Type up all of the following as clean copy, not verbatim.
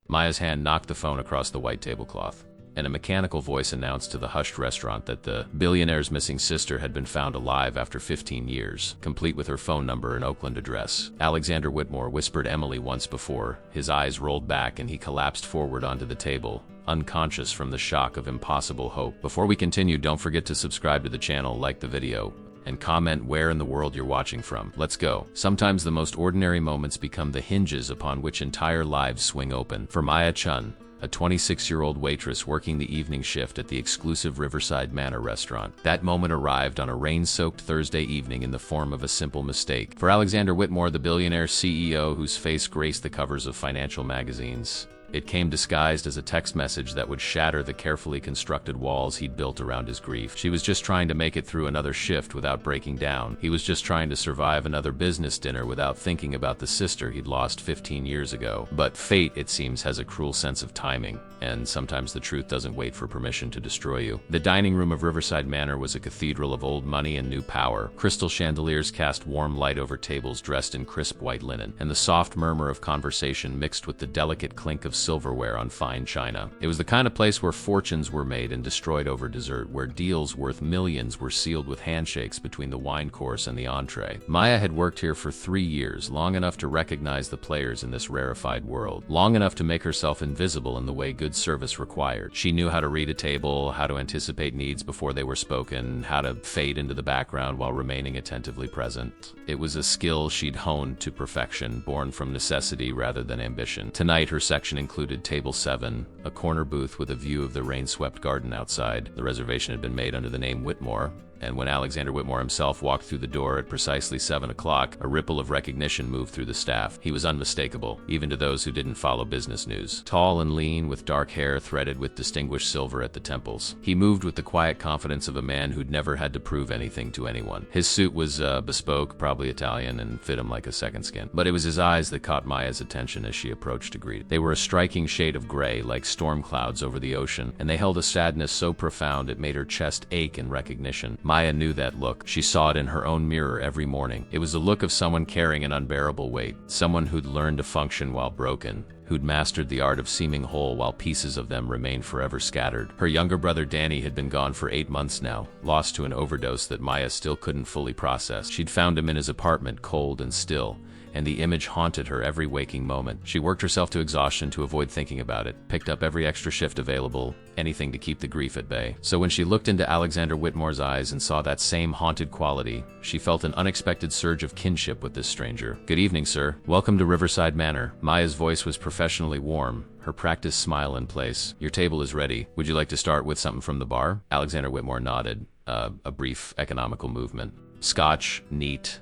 Maya's hand knocked the phone across the white tablecloth, and a mechanical voice announced to the hushed restaurant that the billionaire's missing sister had been found alive after 15 years, complete with her phone number and Oakland address. Alexander Whitmore whispered Emily once before. His eyes rolled back and he collapsed forward onto the table, unconscious from the shock of impossible hope. Before we continue, don't forget to subscribe to the channel, like the video, and comment where in the world you're watching from. Let's go. Sometimes the most ordinary moments become the hinges upon which entire lives swing open. For Maya Chun, a 26-year-old waitress working the evening shift at the exclusive Riverside Manor restaurant, that moment arrived on a rain-soaked Thursday evening in the form of a simple mistake. For Alexander Whitmore, the billionaire CEO whose face graced the covers of financial magazines, it came disguised as a text message that would shatter the carefully constructed walls he'd built around his grief. She was just trying to make it through another shift without breaking down. He was just trying to survive another business dinner without thinking about the sister he'd lost 15 years ago. But fate, it seems, has a cruel sense of timing, and sometimes the truth doesn't wait for permission to destroy you. The dining room of Riverside Manor was a cathedral of old money and new power. Crystal chandeliers cast warm light over tables dressed in crisp white linen, and the soft murmur of conversation mixed with the delicate clink of silverware on fine china. It was the kind of place where fortunes were made and destroyed over dessert, where deals worth millions were sealed with handshakes between the wine course and the entree. Maya had worked here for 3 years, long enough to recognize the players in this rarefied world, long enough to make herself invisible in the way good service required. She knew how to read a table, how to anticipate needs before they were spoken, how to fade into the background while remaining attentively present. It was a skill she'd honed to perfection, born from necessity rather than ambition. Tonight, her section included Table 7, a corner booth with a view of the rain-swept garden outside. The reservation had been made under the name Whitmore, and when Alexander Whitmore himself walked through the door at precisely 7 o'clock, a ripple of recognition moved through the staff. He was unmistakable, even to those who didn't follow business news. Tall and lean, with dark hair threaded with distinguished silver at the temples, he moved with the quiet confidence of a man who'd never had to prove anything to anyone. His suit was bespoke, probably Italian, and fit him like a second skin. But it was his eyes that caught Maya's attention as she approached to greet. They were a striking shade of gray, like storm clouds over the ocean, and they held a sadness so profound it made her chest ache in recognition. Maya knew that look. She saw it in her own mirror every morning. It was the look of someone carrying an unbearable weight, someone who'd learned to function while broken, who'd mastered the art of seeming whole while pieces of them remained forever scattered. Her younger brother Danny had been gone for 8 months now, lost to an overdose that Maya still couldn't fully process. She'd found him in his apartment, cold and still, and the image haunted her every waking moment. She worked herself to exhaustion to avoid thinking about it, picked up every extra shift available, anything to keep the grief at bay. So when she looked into Alexander Whitmore's eyes and saw that same haunted quality, she felt an unexpected surge of kinship with this stranger. "Good evening, sir. Welcome to Riverside Manor." Maya's voice was professionally warm, her practiced smile in place. "Your table is ready. Would you like to start with something from the bar?" Alexander Whitmore nodded, a brief economical movement. "Scotch, neat.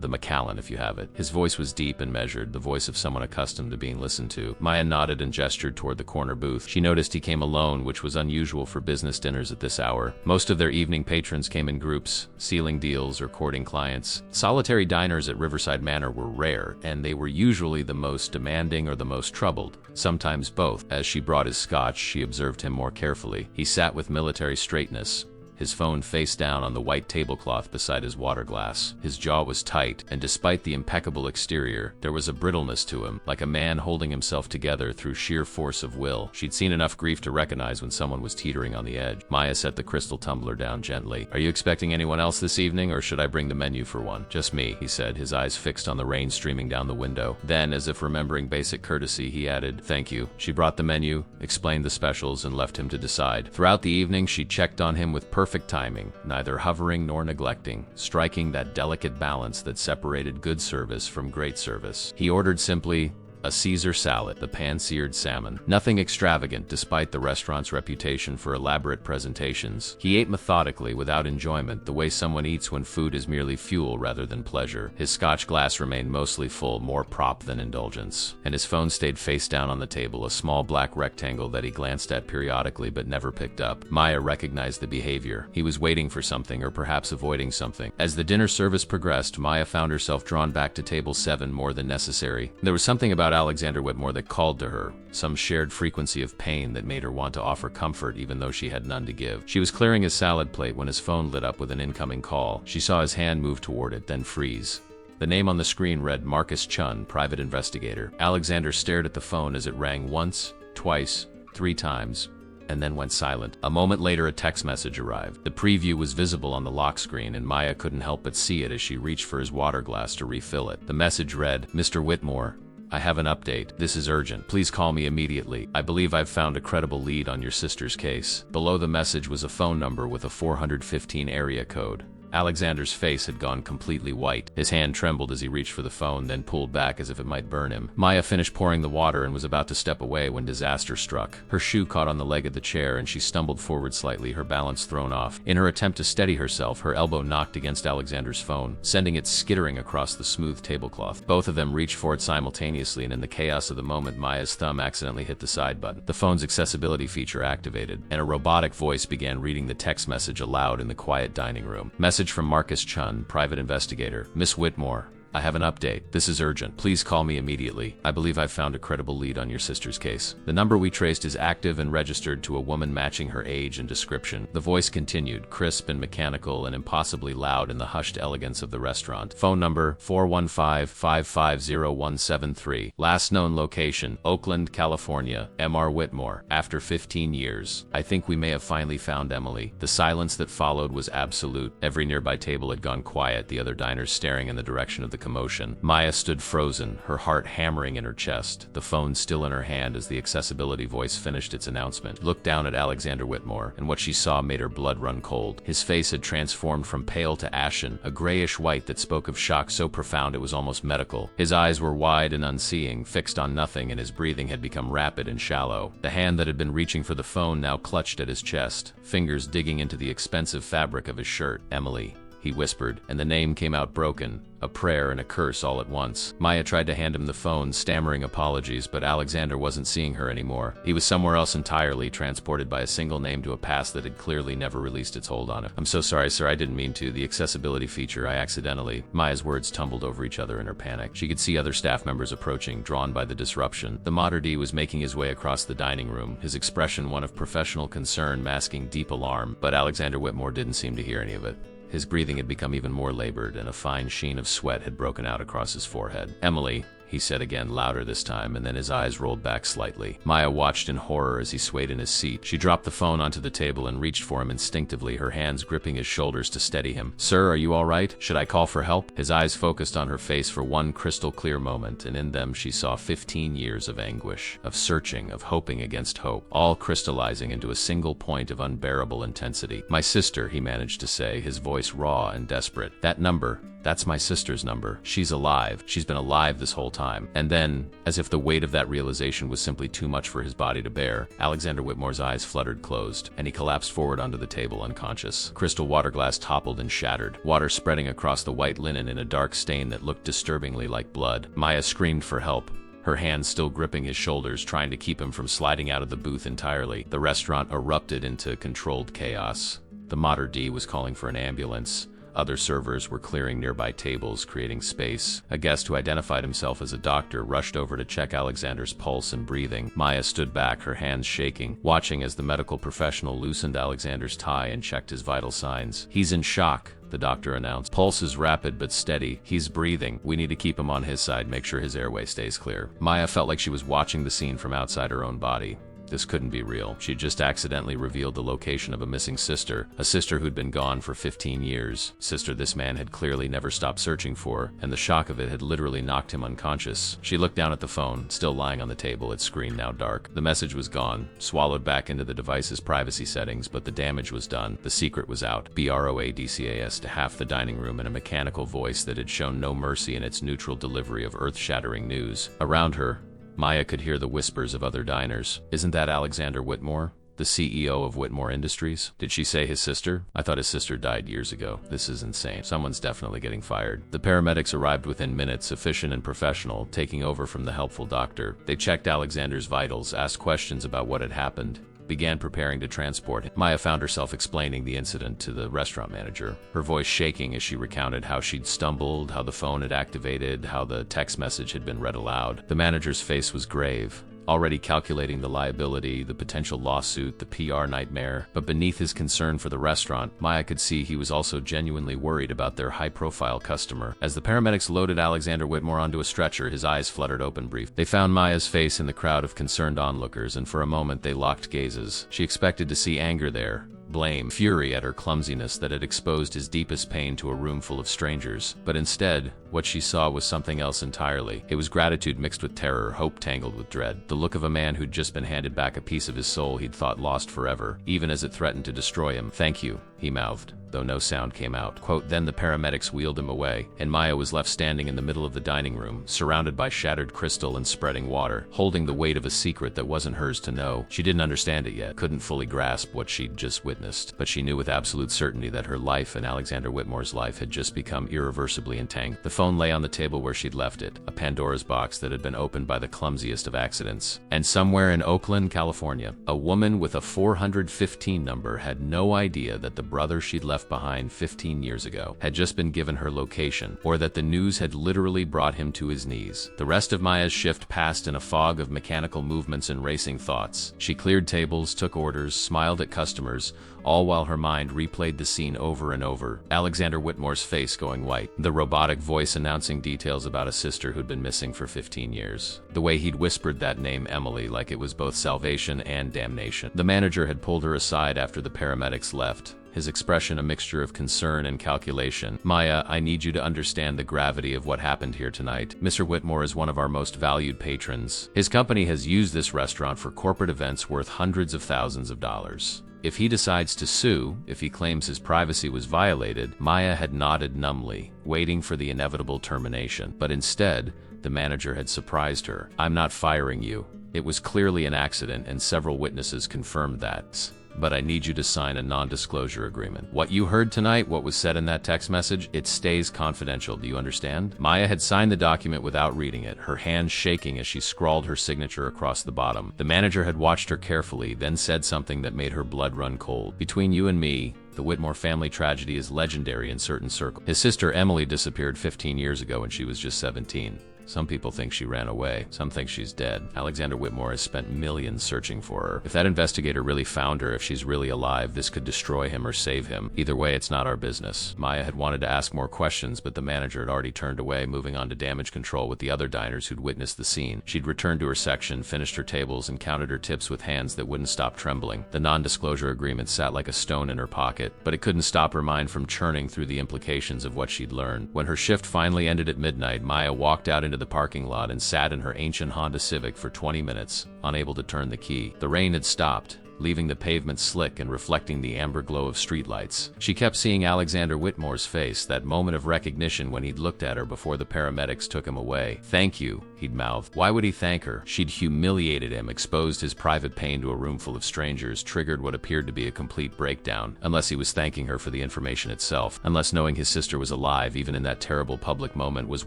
The Macallan, if you have it." His voice was deep and measured, the voice of someone accustomed to being listened to. Maya nodded and gestured toward the corner booth. She noticed he came alone, which was unusual for business dinners at this hour. Most of their evening patrons came in groups, sealing deals or courting clients. Solitary diners at Riverside Manor were rare, and they were usually the most demanding or the most troubled, sometimes both. As she brought his scotch, she observed him more carefully. He sat with military straightness, his phone face down on the white tablecloth beside his water glass. His jaw was tight, and despite the impeccable exterior, there was a brittleness to him, like a man holding himself together through sheer force of will. She'd seen enough grief to recognize when someone was teetering on the edge. Maya set the crystal tumbler down gently. "Are you expecting anyone else this evening, or should I bring the menu for one?" "Just me," he said, his eyes fixed on the rain streaming down the window. Then, as if remembering basic courtesy, he added, "Thank you." She brought the menu, explained the specials, and left him to decide. Throughout the evening, she checked on him with perfect timing, neither hovering nor neglecting, striking that delicate balance that separated good service from great service. He ordered simply a Caesar salad, the pan-seared salmon. Nothing extravagant, despite the restaurant's reputation for elaborate presentations. He ate methodically, without enjoyment, the way someone eats when food is merely fuel rather than pleasure. His scotch glass remained mostly full, more prop than indulgence, and his phone stayed face down on the table, a small black rectangle that he glanced at periodically but never picked up. Maya recognized the behavior. He was waiting for something, or perhaps avoiding something. As the dinner service progressed, Maya found herself drawn back to table 7 more than necessary. There was something about Alexander Whitmore that called to her, some shared frequency of pain that made her want to offer comfort even though she had none to give. She was clearing his salad plate when his phone lit up with an incoming call. She saw his hand move toward it, then freeze. The name on the screen read Marcus Chun, private investigator. Alexander stared at the phone as it rang once, twice, 3 times, and then went silent. A moment later, a text message arrived. The preview was visible on the lock screen, and Maya couldn't help but see it as she reached for his water glass to refill it. The message read, "Mr. Whitmore, I have an update. This is urgent. Please call me immediately. I believe I've found a credible lead on your sister's case." Below the message was a phone number with a 415 area code. Alexander's face had gone completely white. His hand trembled as he reached for the phone, then pulled back as if it might burn him. Maya finished pouring the water and was about to step away when disaster struck. Her shoe caught on the leg of the chair and she stumbled forward slightly, her balance thrown off. In her attempt to steady herself, her elbow knocked against Alexander's phone, sending it skittering across the smooth tablecloth. Both of them reached for it simultaneously, and in the chaos of the moment, Maya's thumb accidentally hit the side button. The phone's accessibility feature activated, and a robotic voice began reading the text message aloud in the quiet dining room. Message from Marcus Chun, private investigator. "Miss Whitmore, I have an update. This is urgent. Please call me immediately. I believe I've found a credible lead on your sister's case. The number we traced is active and registered to a woman matching her age and description." The voice continued, crisp and mechanical and impossibly loud in the hushed elegance of the restaurant. "Phone number 415-550-173. Last known location, Oakland, California. M.R. Whitmore. After 15 years. I think we may have finally found Emily." The silence that followed was absolute. Every nearby table had gone quiet, the other diners staring in the direction of the commotion. Maya stood frozen, her heart hammering in her chest, the phone still in her hand as the accessibility voice finished its announcement. Looked down at Alexander Whitmore, and what she saw made her blood run cold. His face had transformed from pale to ashen, a grayish white that spoke of shock so profound it was almost medical. His eyes were wide and unseeing, fixed on nothing, and his breathing had become rapid and shallow. The hand that had been reaching for the phone now clutched at his chest, fingers digging into the expensive fabric of his shirt. "Emily," he whispered, and the name came out broken, a prayer and a curse all at once. Maya tried to hand him the phone, stammering apologies, but Alexander wasn't seeing her anymore. He was somewhere else entirely, transported by a single name to a past that had clearly never released its hold on him. "I'm so sorry, sir, I didn't mean to. The accessibility feature, I accidentally..." Maya's words tumbled over each other in her panic. She could see other staff members approaching, drawn by the disruption. The Mater D was making his way across the dining room, his expression one of professional concern masking deep alarm, but Alexander Whitmore didn't seem to hear any of it. His breathing had become even more labored, and a fine sheen of sweat had broken out across his forehead. "Emily," he said again, louder this time, and then his eyes rolled back slightly. Maya watched in horror as he swayed in his seat. She dropped the phone onto the table and reached for him instinctively, her hands gripping his shoulders to steady him. "Sir, are you all right? Should I call for help?" His eyes focused on her face for one crystal clear moment, and in them she saw 15 years of anguish, of searching, of hoping against hope, all crystallizing into a single point of unbearable intensity. "My sister," he managed to say, his voice raw and desperate. "That number, that's my sister's number. She's alive. She's been alive this whole time." And then, as if the weight of that realization was simply too much for his body to bear, Alexander Whitmore's eyes fluttered closed, and he collapsed forward onto the table unconscious. Crystal water glass toppled and shattered, water spreading across the white linen in a dark stain that looked disturbingly like blood. Maya screamed for help, her hands still gripping his shoulders, trying to keep him from sliding out of the booth entirely. The restaurant erupted into controlled chaos. The Mater D was calling for an ambulance. Other servers were clearing nearby tables, creating space. A guest who identified himself as a doctor rushed over to check Alexander's pulse and breathing. Maya stood back, her hands shaking, watching as the medical professional loosened Alexander's tie and checked his vital signs. "He's in shock," the doctor announced. "Pulse is rapid but steady. He's breathing. We need to keep him on his side, make sure his airway stays clear." Maya felt like she was watching the scene from outside her own body. This couldn't be real. She'd just accidentally revealed the location of a missing sister, a sister who'd been gone for 15 years, sister this man had clearly never stopped searching for, and the shock of it had literally knocked him unconscious. She looked down at the phone, still lying on the table, its screen now dark. The message was gone, swallowed back into the device's privacy settings, but the damage was done. The secret was out. BROADCAS to half the dining room in a mechanical voice that had shown no mercy in its neutral delivery of earth-shattering news. Around her, Maya could hear the whispers of other diners. "Isn't that Alexander Whitmore? The CEO of Whitmore Industries? Did she say his sister? I thought his sister died years ago. This is insane. Someone's definitely getting fired." The paramedics arrived within minutes, efficient and professional, taking over from the helpful doctor. They checked Alexander's vitals, asked questions about what had happened, began preparing to transport him. Maya found herself explaining the incident to the restaurant manager, her voice shaking as she recounted how she'd stumbled, how the phone had activated, how the text message had been read aloud. The manager's face was grave, already calculating the liability, the potential lawsuit, the PR nightmare. But beneath his concern for the restaurant, Maya could see he was also genuinely worried about their high-profile customer. As the paramedics loaded Alexander Whitmore onto a stretcher, his eyes fluttered open briefly. They found Maya's face in the crowd of concerned onlookers, and for a moment they locked gazes. She expected to see anger there, blame, fury at her clumsiness that had exposed his deepest pain to a room full of strangers. But instead, what she saw was something else entirely. It was gratitude mixed with terror, hope tangled with dread. The look of a man who'd just been handed back a piece of his soul he'd thought lost forever, even as it threatened to destroy him. "Thank you," he mouthed, though no sound came out. Quote, then the paramedics wheeled him away, and Maya was left standing in the middle of the dining room, surrounded by shattered crystal and spreading water, holding the weight of a secret that wasn't hers to know. She didn't understand it yet, couldn't fully grasp what she'd just witnessed, but she knew with absolute certainty that her life and Alexander Whitmore's life had just become irreversibly entangled. The phone lay on the table where she'd left it, a Pandora's box that had been opened by the clumsiest of accidents. And somewhere in Oakland, California, a woman with a 415 number had no idea that the brother she'd left behind 15 years ago had just been given her location, or that the news had literally brought him to his knees. The rest of Maya's shift passed in a fog of mechanical movements and racing thoughts. She cleared tables, took orders, smiled at customers, all while her mind replayed the scene over and over. Alexander Whitmore's face going white, the robotic voice announcing details about a sister who'd been missing for 15 years. The way he'd whispered that name, Emily, like it was both salvation and damnation. The manager had pulled her aside after the paramedics left, his expression a mixture of concern and calculation. "Maya, I need you to understand the gravity of what happened here tonight. Mr. Whitmore is one of our most valued patrons. His company has used this restaurant for corporate events worth hundreds of thousands of dollars. If he decides to sue, if he claims his privacy was violated," Maya had nodded numbly, waiting for the inevitable termination. But instead, the manager had surprised her. "I'm not firing you. It was clearly an accident, and several witnesses confirmed that. But I need you to sign a non-disclosure agreement. What you heard tonight, what was said in that text message, it stays confidential. Do you understand?" Maya had signed the document without reading it, her hands shaking as she scrawled her signature across the bottom. The manager had watched her carefully, then said something that made her blood run cold. "Between you and me, the Whitmore family tragedy is legendary in certain circles. His sister Emily disappeared 15 years ago when she was just 17. Some people think she ran away. Some think she's dead. Alexander Whitmore has spent millions searching for her. If that investigator really found her, if she's really alive, this could destroy him or save him. Either way, it's not our business." Maya had wanted to ask more questions, but the manager had already turned away, moving on to damage control with the other diners who'd witnessed the scene. She'd returned to her section, finished her tables, and counted her tips with hands that wouldn't stop trembling. The non-disclosure agreement sat like a stone in her pocket, but it couldn't stop her mind from churning through the implications of what she'd learned. When her shift finally ended at midnight, Maya walked out into the parking lot and sat in her ancient Honda Civic for 20 minutes, unable to turn the key. The rain had stopped, leaving the pavement slick and reflecting the amber glow of streetlights. She kept seeing Alexander Whitmore's face, that moment of recognition when he'd looked at her before the paramedics took him away. "Thank you," he'd mouthed. Why would he thank her? She'd humiliated him, exposed his private pain to a room full of strangers, triggered what appeared to be a complete breakdown. Unless he was thanking her for the information itself. Unless knowing his sister was alive, even in that terrible public moment, was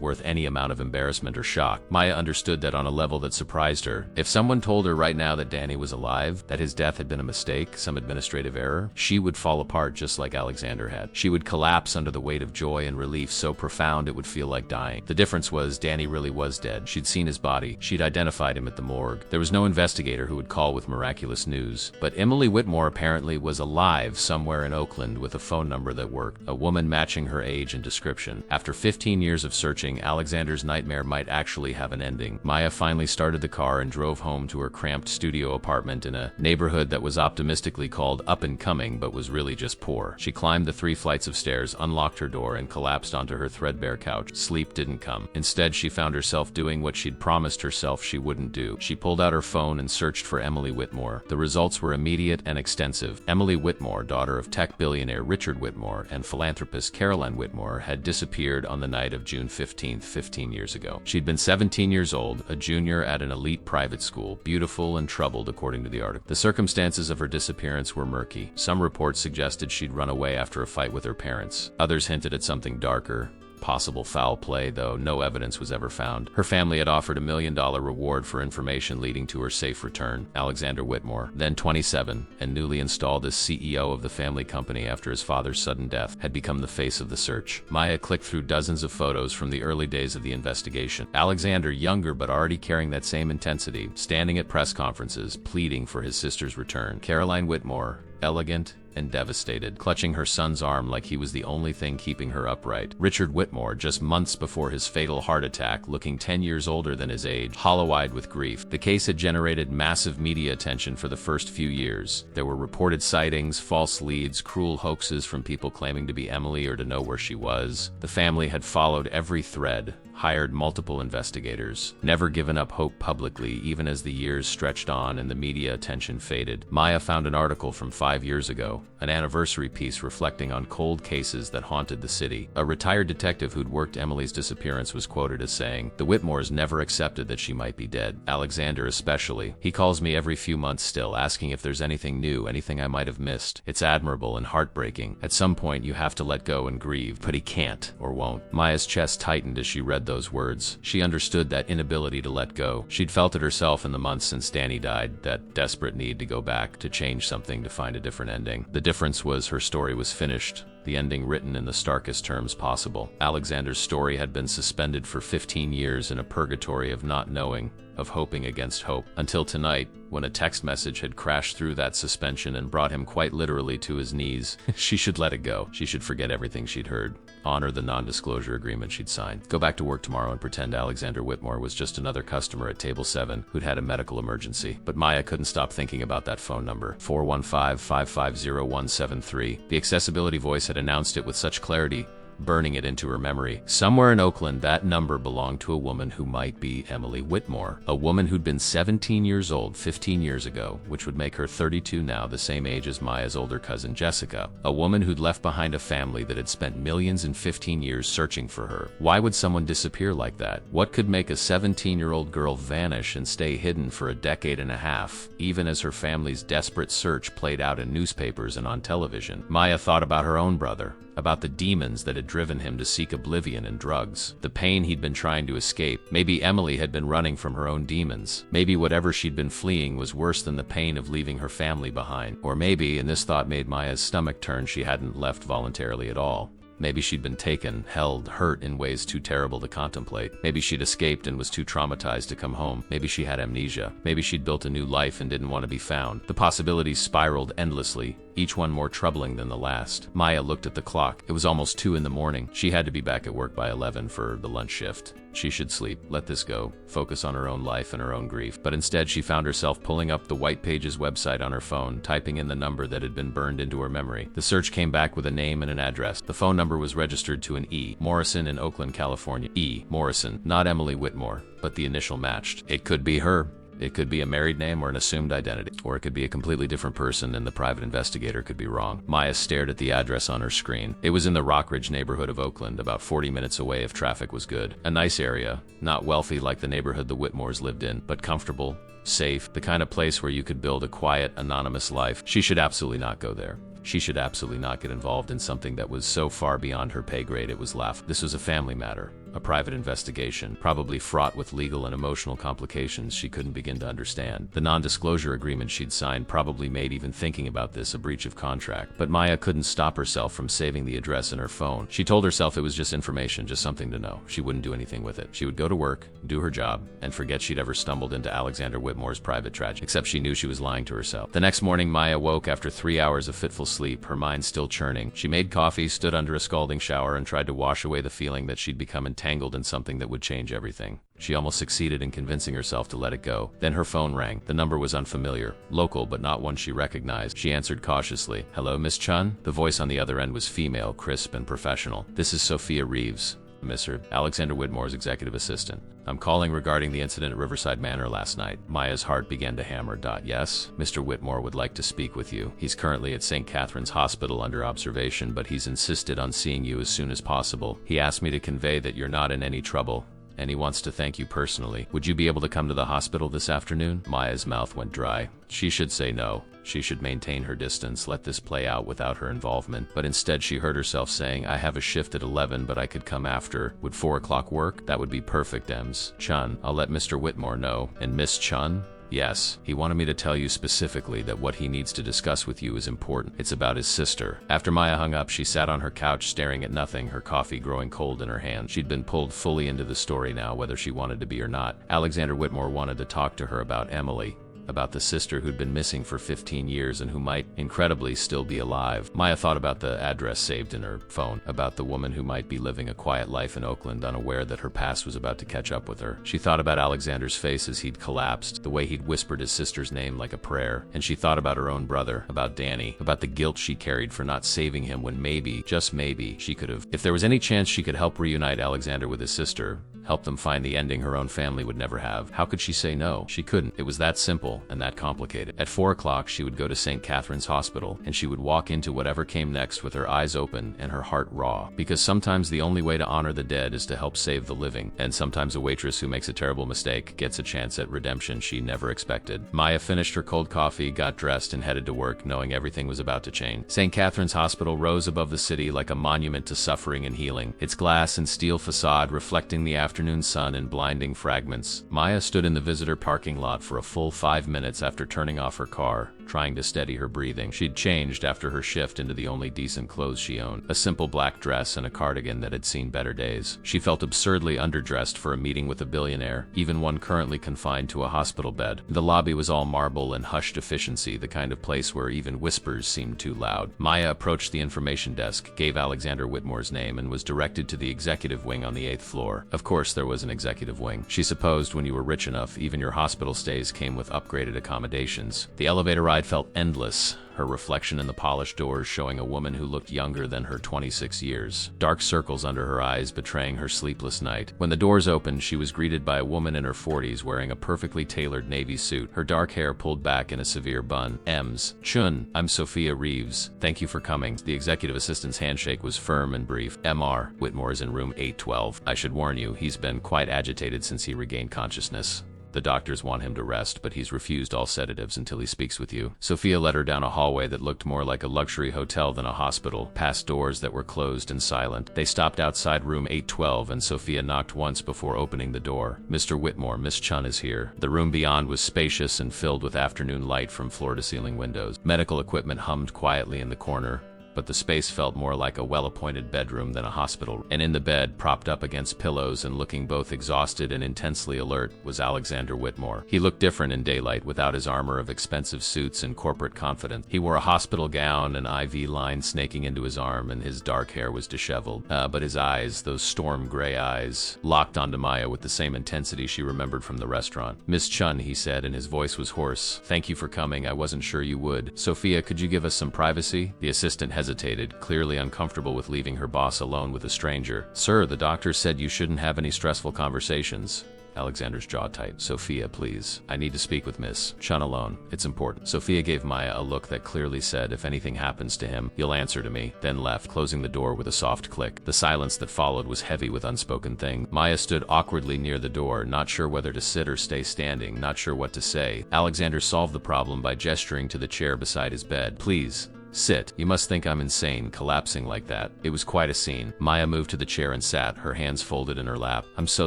worth any amount of embarrassment or shock. Maya understood that on a level that surprised her. If someone told her right now that Danny was alive, that his death had been a mistake, some administrative error, she would fall apart just like Alexander had. She would collapse under the weight of joy and relief so profound it would feel like dying. The difference was Danny really was dead. She'd seen his body. She'd identified him at the morgue. There was no investigator who would call with miraculous news. But Emily Whitmore apparently was alive somewhere in Oakland with a phone number that worked. A woman matching her age and description. After 15 years of searching, Alexander's nightmare might actually have an ending. Maya finally started the car and drove home to her cramped studio apartment in a neighborhood that was optimistically called up and coming, but was really just poor. She climbed the 3 flights of stairs, unlocked her door, and collapsed onto her threadbare couch. Sleep didn't come. Instead, she found herself doing what she'd promised herself she wouldn't do. She pulled out her phone and searched for Emily Whitmore. The results were immediate and extensive. Emily Whitmore, daughter of tech billionaire Richard Whitmore and philanthropist Caroline Whitmore, had disappeared on the night of June 15th, 15 years ago. She'd been 17 years old, a junior at an elite private school, beautiful and troubled according to the article. The circumstances of her disappearance were murky. Some reports suggested she'd run away after a fight with her parents. Others hinted at something darker, possible foul play, though no evidence was ever found. Her family had offered $1 million reward for information leading to her safe return. Alexander Whitmore, then 27 and newly installed as CEO of the family company after his father's sudden death, had become the face of the search. Maya clicked through dozens of photos from the early days of the investigation. Alexander, younger but already carrying that same intensity, standing at press conferences, pleading for his sister's return. Caroline Whitmore, elegant and devastated, clutching her son's arm like he was the only thing keeping her upright. Richard Whitmore, just months before his fatal heart attack, looking 10 years older than his age, hollow-eyed with grief. The case had generated massive media attention for the first few years. There were reported sightings, false leads, cruel hoaxes from people claiming to be Emily or to know where she was. The family had followed every thread, hired multiple investigators, never given up hope publicly, even as the years stretched on and the media attention faded. Maya found an article from 5 years ago, an anniversary piece reflecting on cold cases that haunted the city. A retired detective who'd worked Emily's disappearance was quoted as saying, "The Whitmores never accepted that she might be dead. Alexander especially. He calls me every few months still, asking if there's anything new, anything I might have missed. It's admirable and heartbreaking. At some point you have to let go and grieve, but he can't or won't." Maya's chest tightened as she read those words. She understood that inability to let go. She'd felt it herself in the months since Danny died, that desperate need to go back, to change something, to find a different ending. The difference was her story was finished, the ending written in the starkest terms possible. Alexander's story had been suspended for 15 years in a purgatory of not knowing, of hoping against hope, until tonight, when a text message had crashed through that suspension and brought him quite literally to his knees. She should let it go. She should forget everything she'd heard, honor the non-disclosure agreement she'd signed, go back to work tomorrow and pretend Alexander Whitmore was just another customer at table 7 who'd had a medical emergency. But Maya couldn't stop thinking about that phone number, 415-550-173. The accessibility voice had announced it with such clarity, burning it into her memory. Somewhere in Oakland, that number belonged to a woman who might be Emily Whitmore, a woman who'd been 17 years old 15 years ago, which would make her 32 now, the same age as Maya's older cousin Jessica, a woman who'd left behind a family that had spent millions in 15 years searching for her. Why would someone disappear like that? What could make a 17-year-old girl vanish and stay hidden for a decade and a half, even as her family's desperate search played out in newspapers and on television? Maya thought about her own brother, about the demons that had driven him to seek oblivion and drugs, the pain he'd been trying to escape. Maybe Emily had been running from her own demons. Maybe whatever she'd been fleeing was worse than the pain of leaving her family behind. Or maybe, and this thought made Maya's stomach turn, she hadn't left voluntarily at all. Maybe she'd been taken, held, hurt in ways too terrible to contemplate. Maybe she'd escaped and was too traumatized to come home. Maybe she had amnesia. Maybe she'd built a new life and didn't want to be found. The possibilities spiraled endlessly, each one more troubling than the last. Maya looked at the clock. It was almost 2 in the morning. She had to be back at work by 11 for the lunch shift. She should sleep, let this go, focus on her own life and her own grief. But instead, she found herself pulling up the White Pages website on her phone, typing in the number that had been burned into her memory. The search came back with a name and an address. The phone number was registered to an E. Morrison in Oakland, California. E. Morrison, not Emily Whitmore, but the initial matched. It could be her. It could be a married name or an assumed identity, or it could be a completely different person and the private investigator could be wrong. Maya stared at the address on her screen. It was in the Rockridge neighborhood of Oakland, about 40 minutes away if traffic was good. A nice area, not wealthy like the neighborhood the Whitmores lived in, but comfortable, safe, the kind of place where you could build a quiet, anonymous life. She should absolutely not go there. She should absolutely not get involved in something that was so far beyond her pay grade it was laughable. This was a family matter, a private investigation, probably fraught with legal and emotional complications she couldn't begin to understand. The non-disclosure agreement she'd signed probably made even thinking about this a breach of contract. But Maya couldn't stop herself from saving the address in her phone. She told herself it was just information, just something to know. She wouldn't do anything with it. She would go to work, do her job, and forget she'd ever stumbled into Alexander Whitmore's private tragedy. Except she knew she was lying to herself. The next morning, Maya woke after 3 hours of fitful sleep, her mind still churning. She made coffee, stood under a scalding shower, and tried to wash away the feeling that she'd become entangled in something that would change everything. She almost succeeded in convincing herself to let it go. Then her phone rang. The number was unfamiliar, local but not one she recognized. She answered cautiously. "Hello, Miss Chun?" The voice on the other end was female, crisp and professional. "This is Sophia Reeves, Miss Alexander Whitmore's executive assistant. I'm calling regarding the incident at Riverside Manor last night." Maya's heart began to hammer. "Yes? Mr. Whitmore would like to speak with you. He's currently at St. Catherine's Hospital under observation, but he's insisted on seeing you as soon as possible. He asked me to convey that you're not in any trouble, and he wants to thank you personally. Would you be able to come to the hospital this afternoon? Maya's mouth went dry. She should say no. She should maintain her distance, let this play out without her involvement. But instead she heard herself saying, I have a shift at 11, but I could come after. Would 4 o'clock work? That would be perfect, Ems. Chun, I'll let Mr. Whitmore know. And Miss Chun? Yes, he wanted me to tell you specifically that what he needs to discuss with you is important. It's about his sister. After Maya hung up, she sat on her couch staring at nothing, her coffee growing cold in her hand. She'd been pulled fully into the story now, whether she wanted to be or not. Alexander Whitmore wanted to talk to her about Emily, about the sister who'd been missing for 15 years and who might, incredibly, still be alive. Maya thought about the address saved in her phone, about the woman who might be living a quiet life in Oakland, unaware that her past was about to catch up with her. She thought about Alexander's face as he'd collapsed, the way he'd whispered his sister's name like a prayer, and she thought about her own brother, about Danny, about the guilt she carried for not saving him when maybe, just maybe, she could have. If there was any chance she could help reunite Alexander with his sister, help them find the ending her own family would never have, how could she say no? She couldn't. It was that simple and that complicated. At 4 o'clock, she would go to St. Catherine's Hospital, and she would walk into whatever came next with her eyes open and her heart raw. Because sometimes the only way to honor the dead is to help save the living, and sometimes a waitress who makes a terrible mistake gets a chance at redemption she never expected. Maya finished her cold coffee, got dressed, and headed to work, knowing everything was about to change. St. Catherine's Hospital rose above the city like a monument to suffering and healing, its glass and steel facade reflecting the afternoon sun in blinding fragments. Maya stood in the visitor parking lot for a full 5 minutes after turning off her car, trying to steady her breathing. She'd changed after her shift into the only decent clothes she owned, a simple black dress and a cardigan that had seen better days. She felt absurdly underdressed for a meeting with a billionaire, even one currently confined to a hospital bed. The lobby was all marble and hushed efficiency, the kind of place where even whispers seemed too loud. Maya approached the information desk, gave Alexander Whitmore's name, and was directed to the executive wing on the 8th floor. Of course, there was an executive wing. She supposed when you were rich enough, even your hospital stays came with upgraded accommodations. The elevator ride felt endless, her reflection in the polished doors showing a woman who looked younger than her 26 years. Dark circles under her eyes betraying her sleepless night. When the doors opened, she was greeted by a woman in her 40s wearing a perfectly tailored navy suit, her dark hair pulled back in a severe bun. Ems. Chun, I'm Sophia Reeves. Thank you for coming. The executive assistant's handshake was firm and brief. Mr. Whitmore is in room 812. I should warn you, he's been quite agitated since he regained consciousness. The doctors want him to rest, but he's refused all sedatives until he speaks with you. Sophia led her down a hallway that looked more like a luxury hotel than a hospital, past doors that were closed and silent. They stopped outside room 812, and Sophia knocked once before opening the door. Mr. Whitmore, Miss Chun is here. The room beyond was spacious and filled with afternoon light from floor-to-ceiling windows. Medical equipment hummed quietly in the corner, but the space felt more like a well-appointed bedroom than a hospital. And in the bed, propped up against pillows and looking both exhausted and intensely alert, was Alexander Whitmore. He looked different in daylight without his armor of expensive suits and corporate confidence. He wore a hospital gown, an IV line snaking into his arm, and his dark hair was disheveled. But his eyes, those storm gray eyes, locked onto Maya with the same intensity she remembered from the restaurant. Miss Chun, he said, and his voice was hoarse. Thank you for coming. I wasn't sure you would. Sophia, could you give us some privacy? The assistant hesitated, clearly uncomfortable with leaving her boss alone with a stranger. Sir, the doctor said you shouldn't have any stressful conversations. Alexander's jaw tight. Sophia, please. I need to speak with Miss Chun alone. It's important. Sophia gave Maya a look that clearly said, if anything happens to him, you'll answer to me, then left, closing the door with a soft click. The silence that followed was heavy with unspoken things. Maya stood awkwardly near the door, not sure whether to sit or stay standing, not sure what to say. Alexander solved the problem by gesturing to the chair beside his bed. Please. Sit. You must think I'm insane, collapsing like that. It was quite a scene. Maya moved to the chair and sat, her hands folded in her lap. I'm so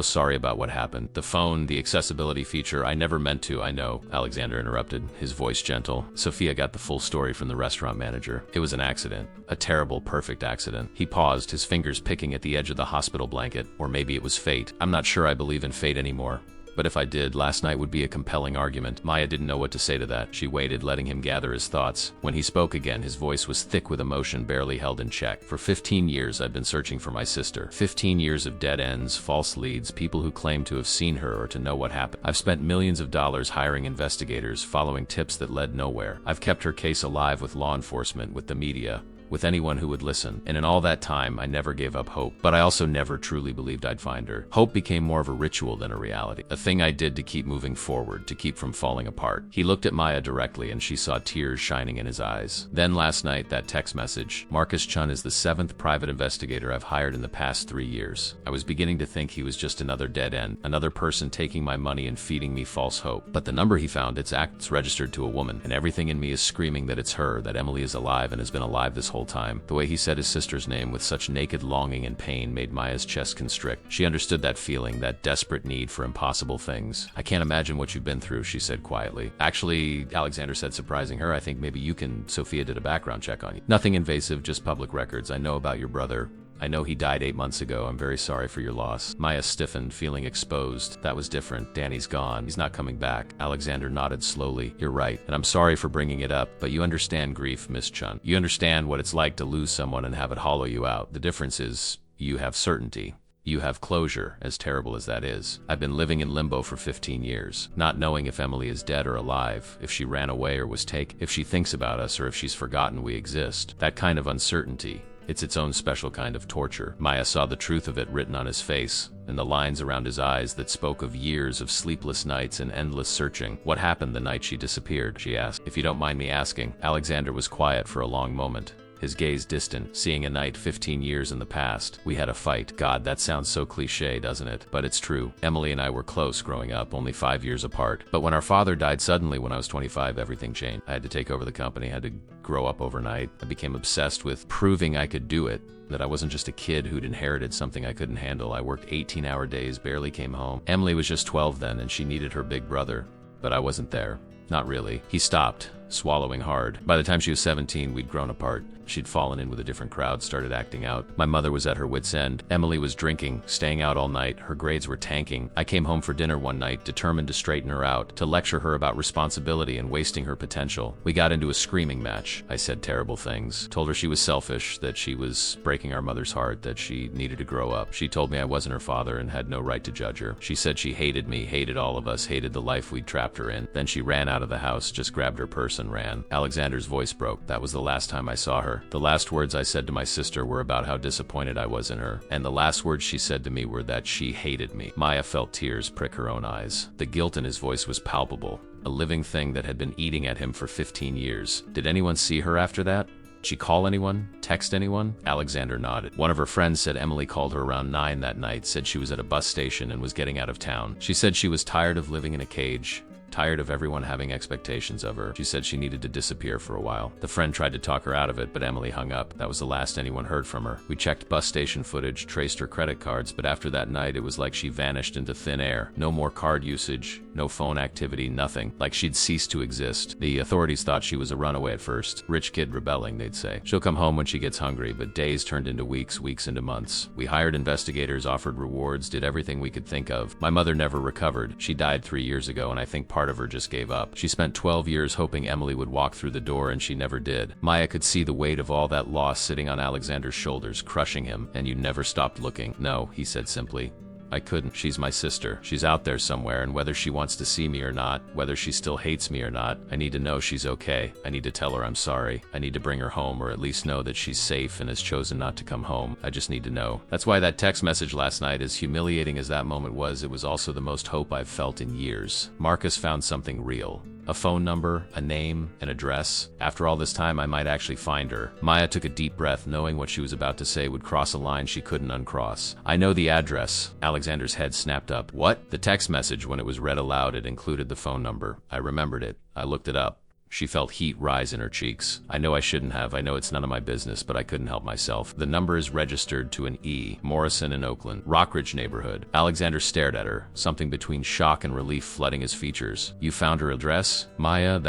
sorry about what happened. The phone, the accessibility feature, I never meant to, I know. Alexander interrupted, his voice gentle. Sophia got the full story from the restaurant manager. It was an accident. A terrible, perfect accident. He paused, his fingers picking at the edge of the hospital blanket. Or maybe it was fate. I'm not sure I believe in fate anymore. But if I did, last night would be a compelling argument. Maya didn't know what to say to that. She waited, letting him gather his thoughts. When he spoke again, his voice was thick with emotion barely held in check. For 15 years, I've been searching for my sister. 15 years of dead ends, false leads, people who claim to have seen her or to know what happened. I've spent millions of dollars hiring investigators, following tips that led nowhere. I've kept her case alive with law enforcement, with the media, with anyone who would listen. And in all that time, I never gave up hope, but I also never truly believed I'd find her. Hope became more of a ritual than a reality, a thing I did to keep moving forward, to keep from falling apart. He looked at Maya directly and she saw tears shining in his eyes. Then last night, that text message. Marcus Chun is the 7th private investigator I've hired in the past 3 years. I was beginning to think he was just another dead end, another person taking my money and feeding me false hope. But the number he found, it's registered to a woman, and everything in me is screaming that it's her, that Emily is alive and has been alive this whole time. The way he said his sister's name with such naked longing and pain made Maya's chest constrict. She understood that feeling, that desperate need for impossible things. I can't imagine what you've been through, she said quietly. Actually, Alexander said, surprising her, I think maybe you can. Sophia did a background check on you. Nothing invasive, just public records. I know about your brother. I know he died 8 months ago. I'm very sorry for your loss. Maya stiffened, feeling exposed. That was different. Danny's gone. He's not coming back. Alexander nodded slowly. You're right, and I'm sorry for bringing it up, but you understand grief, Miss Chun. You understand what it's like to lose someone and have it hollow you out. The difference is you have certainty. You have closure, as terrible as that is. I've been living in limbo for 15 years, not knowing if Emily is dead or alive, if she ran away or was taken, if she thinks about us or if she's forgotten we exist. That kind of uncertainty. It's its own special kind of torture. Maya saw the truth of it written on his face, and the lines around his eyes that spoke of years of sleepless nights and endless searching. What happened the night she disappeared, she asked. If you don't mind me asking. Alexander was quiet for a long moment, his gaze distant, seeing a night 15 years in the past. We had a fight. God, that sounds so cliche, doesn't it? But it's true. Emily and I were close growing up, only 5 years apart. But when our father died suddenly when I was 25, everything changed. I had to take over the company, had to grow up overnight. I became obsessed with proving I could do it, that I wasn't just a kid who'd inherited something I couldn't handle. I worked 18-hour days, barely came home. Emily was just 12 then, and she needed her big brother. But I wasn't there. Not really. He stopped, swallowing hard. By the time she was 17, we'd grown apart. She'd fallen in with a different crowd, started acting out. My mother was at her wit's end. Emily was drinking, staying out all night. Her grades were tanking. I came home for dinner one night, determined to straighten her out, to lecture her about responsibility and wasting her potential. We got into a screaming match. I said terrible things. Told her she was selfish, that she was breaking our mother's heart, that she needed to grow up. She told me I wasn't her father and had no right to judge her. She said she hated me, hated all of us, hated the life we'd trapped her in. Then she ran out of the house, just grabbed her purse and ran. Alexander's voice broke. That was the last time I saw her. The last words I said to my sister were about how disappointed I was in her, and the last words she said to me were that she hated me. Maya felt tears prick her own eyes. The guilt in his voice was palpable, a living thing that had been eating at him for 15 years. Did anyone see her after that? Did she call anyone? Text anyone? Alexander nodded. One of her friends said Emily called her around 9 that night, said she was at a bus station and was getting out of town. She said she was tired of living in a cage, tired of everyone having expectations of her. She said she needed to disappear for a while. The friend tried to talk her out of it, but Emily hung up. That was the last anyone heard from her. We checked bus station footage, traced her credit cards, but after that night, it was like she vanished into thin air. No more card usage, no phone activity, nothing. Like she'd ceased to exist. The authorities thought she was a runaway at first. Rich kid rebelling, they'd say. She'll come home when she gets hungry, but days turned into weeks, weeks into months. We hired investigators, offered rewards, did everything we could think of. My mother never recovered. She died 3 years ago, and I think part of her just gave up. She spent 12 years hoping Emily would walk through the door, and she never did. Maya could see the weight of all that loss sitting on Alexander's shoulders, crushing him. And you never stopped looking. No, he said simply. I couldn't. She's my sister. She's out there somewhere, and whether she wants to see me or not, whether she still hates me or not, I need to know she's okay. I need to tell her I'm sorry. I need to bring her home, or at least know that she's safe and has chosen not to come home. I just need to know. That's why that text message last night, as humiliating as that moment was, it was also the most hope I've felt in years. Marcus found something real. A phone number, a name, an address. After all this time, I might actually find her. Maya took a deep breath, knowing what she was about to say would cross a line she couldn't uncross. I know the address. Alexander's head snapped up. What? The text message, when it was read aloud, it included the phone number. I remembered it. I looked it up. She felt heat rise in her cheeks. I know I shouldn't have. I know it's none of my business, but I couldn't help myself. The number is registered to an E. Morrison in Oakland. Rockridge neighborhood. Alexander stared at her, something between shock and relief flooding his features. You found her address? Maya,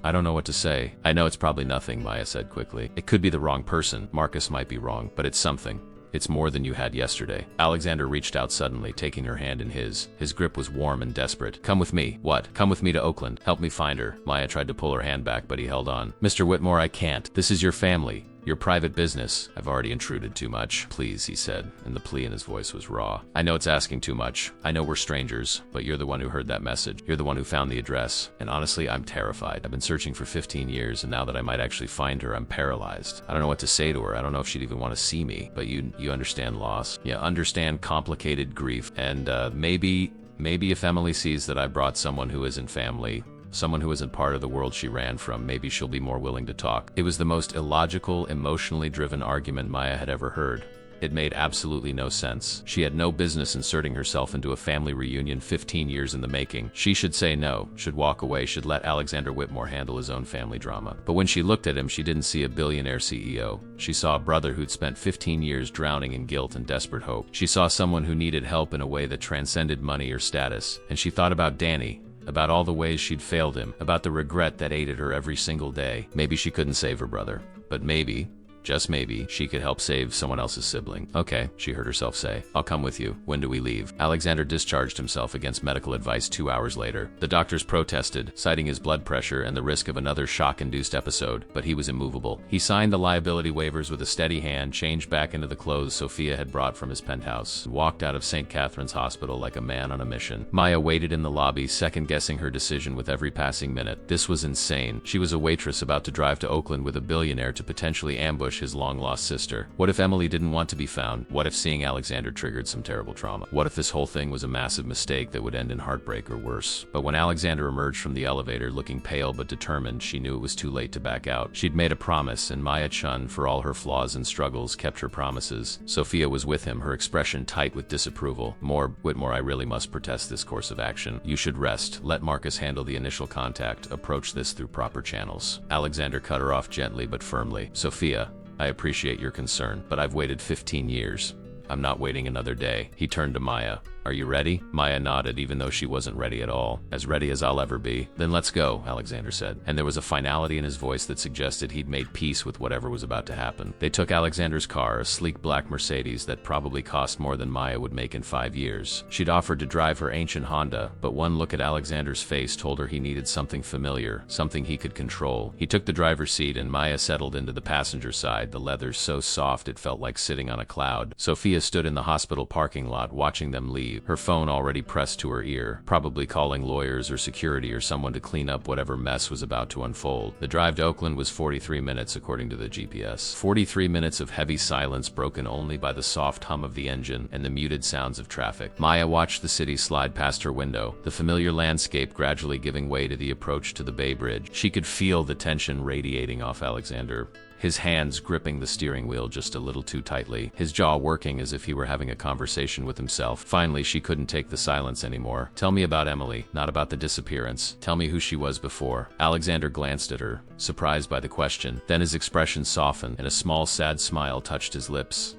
I don't know what to say. I know it's probably nothing, Maya said quickly. It could be the wrong person. Marcus might be wrong, but it's something. It's more than you had yesterday. Alexander reached out suddenly, taking her hand in his. His grip was warm and desperate. Come with me. What? Come with me to Oakland. Help me find her. Maya tried to pull her hand back, but he held on. Mr. Whitmore, I can't. This is your family. Your private business. I've already intruded too much. Please, he said, and the plea in his voice was raw. I know it's asking too much. I know we're strangers, but you're the one who heard that message. You're the one who found the address. And honestly, I'm terrified. I've been searching for 15 years, and now that I might actually find her, I'm paralyzed. I don't know what to say to her. I don't know if she'd even want to see me. But you understand loss. You understand complicated grief. And maybe if Emily sees that I brought someone who isn't family, someone who isn't part of the world she ran from, maybe she'll be more willing to talk. It was the most illogical, emotionally driven argument Maya had ever heard. It made absolutely no sense. She had no business inserting herself into a family reunion 15 years in the making. She should say no, should walk away, should let Alexander Whitmore handle his own family drama. But when she looked at him, she didn't see a billionaire CEO. She saw a brother who'd spent 15 years drowning in guilt and desperate hope. She saw someone who needed help in a way that transcended money or status. And she thought about Danny, about all the ways she'd failed him, about the regret that ate at her every single day. Maybe she couldn't save her brother, but maybe, just maybe, she could help save someone else's sibling. Okay, she heard herself say. I'll come with you. When do we leave? Alexander discharged himself against medical advice 2 hours later. The doctors protested, citing his blood pressure and the risk of another shock-induced episode, but he was immovable. He signed the liability waivers with a steady hand, changed back into the clothes Sophia had brought from his penthouse, and walked out of St. Catherine's Hospital like a man on a mission. Maya waited in the lobby, second-guessing her decision with every passing minute. This was insane. She was a waitress about to drive to Oakland with a billionaire to potentially ambush his long-lost sister. What if Emily didn't want to be found? What if seeing Alexander triggered some terrible trauma? What if this whole thing was a massive mistake that would end in heartbreak or worse? But when Alexander emerged from the elevator looking pale but determined, she knew it was too late to back out. She'd made a promise, and Maya Chun, for all her flaws and struggles, kept her promises. Sophia was with him, her expression tight with disapproval. Whitmore, I really must protest this course of action. You should rest. Let Marcus handle the initial contact. Approach this through proper channels. Alexander cut her off gently but firmly. Sophia, I appreciate your concern, but I've waited 15 years. I'm not waiting another day. He turned to Maya. Are you ready? Maya nodded, even though she wasn't ready at all. As ready as I'll ever be. Then let's go, Alexander said. And there was a finality in his voice that suggested he'd made peace with whatever was about to happen. They took Alexander's car, a sleek black Mercedes that probably cost more than Maya would make in 5 years. She'd offered to drive her ancient Honda, but one look at Alexander's face told her he needed something familiar, something he could control. He took the driver's seat and Maya settled into the passenger side, the leather so soft it felt like sitting on a cloud. Sophia stood in the hospital parking lot watching them leave, her phone already pressed to her ear, probably calling lawyers or security or someone to clean up whatever mess was about to unfold. The drive to Oakland was 43 minutes according to the GPS. 43 minutes of heavy silence broken only by the soft hum of the engine and the muted sounds of traffic. Maya watched the city slide past her window, the familiar landscape gradually giving way to the approach to the Bay Bridge. She could feel the tension radiating off Alexander, his hands gripping the steering wheel just a little too tightly, his jaw working as if he were having a conversation with himself. Finally, she couldn't take the silence anymore. Tell me about Emily, not about the disappearance. Tell me who she was before. Alexander glanced at her, surprised by the question. Then his expression softened, and a small, sad smile touched his lips.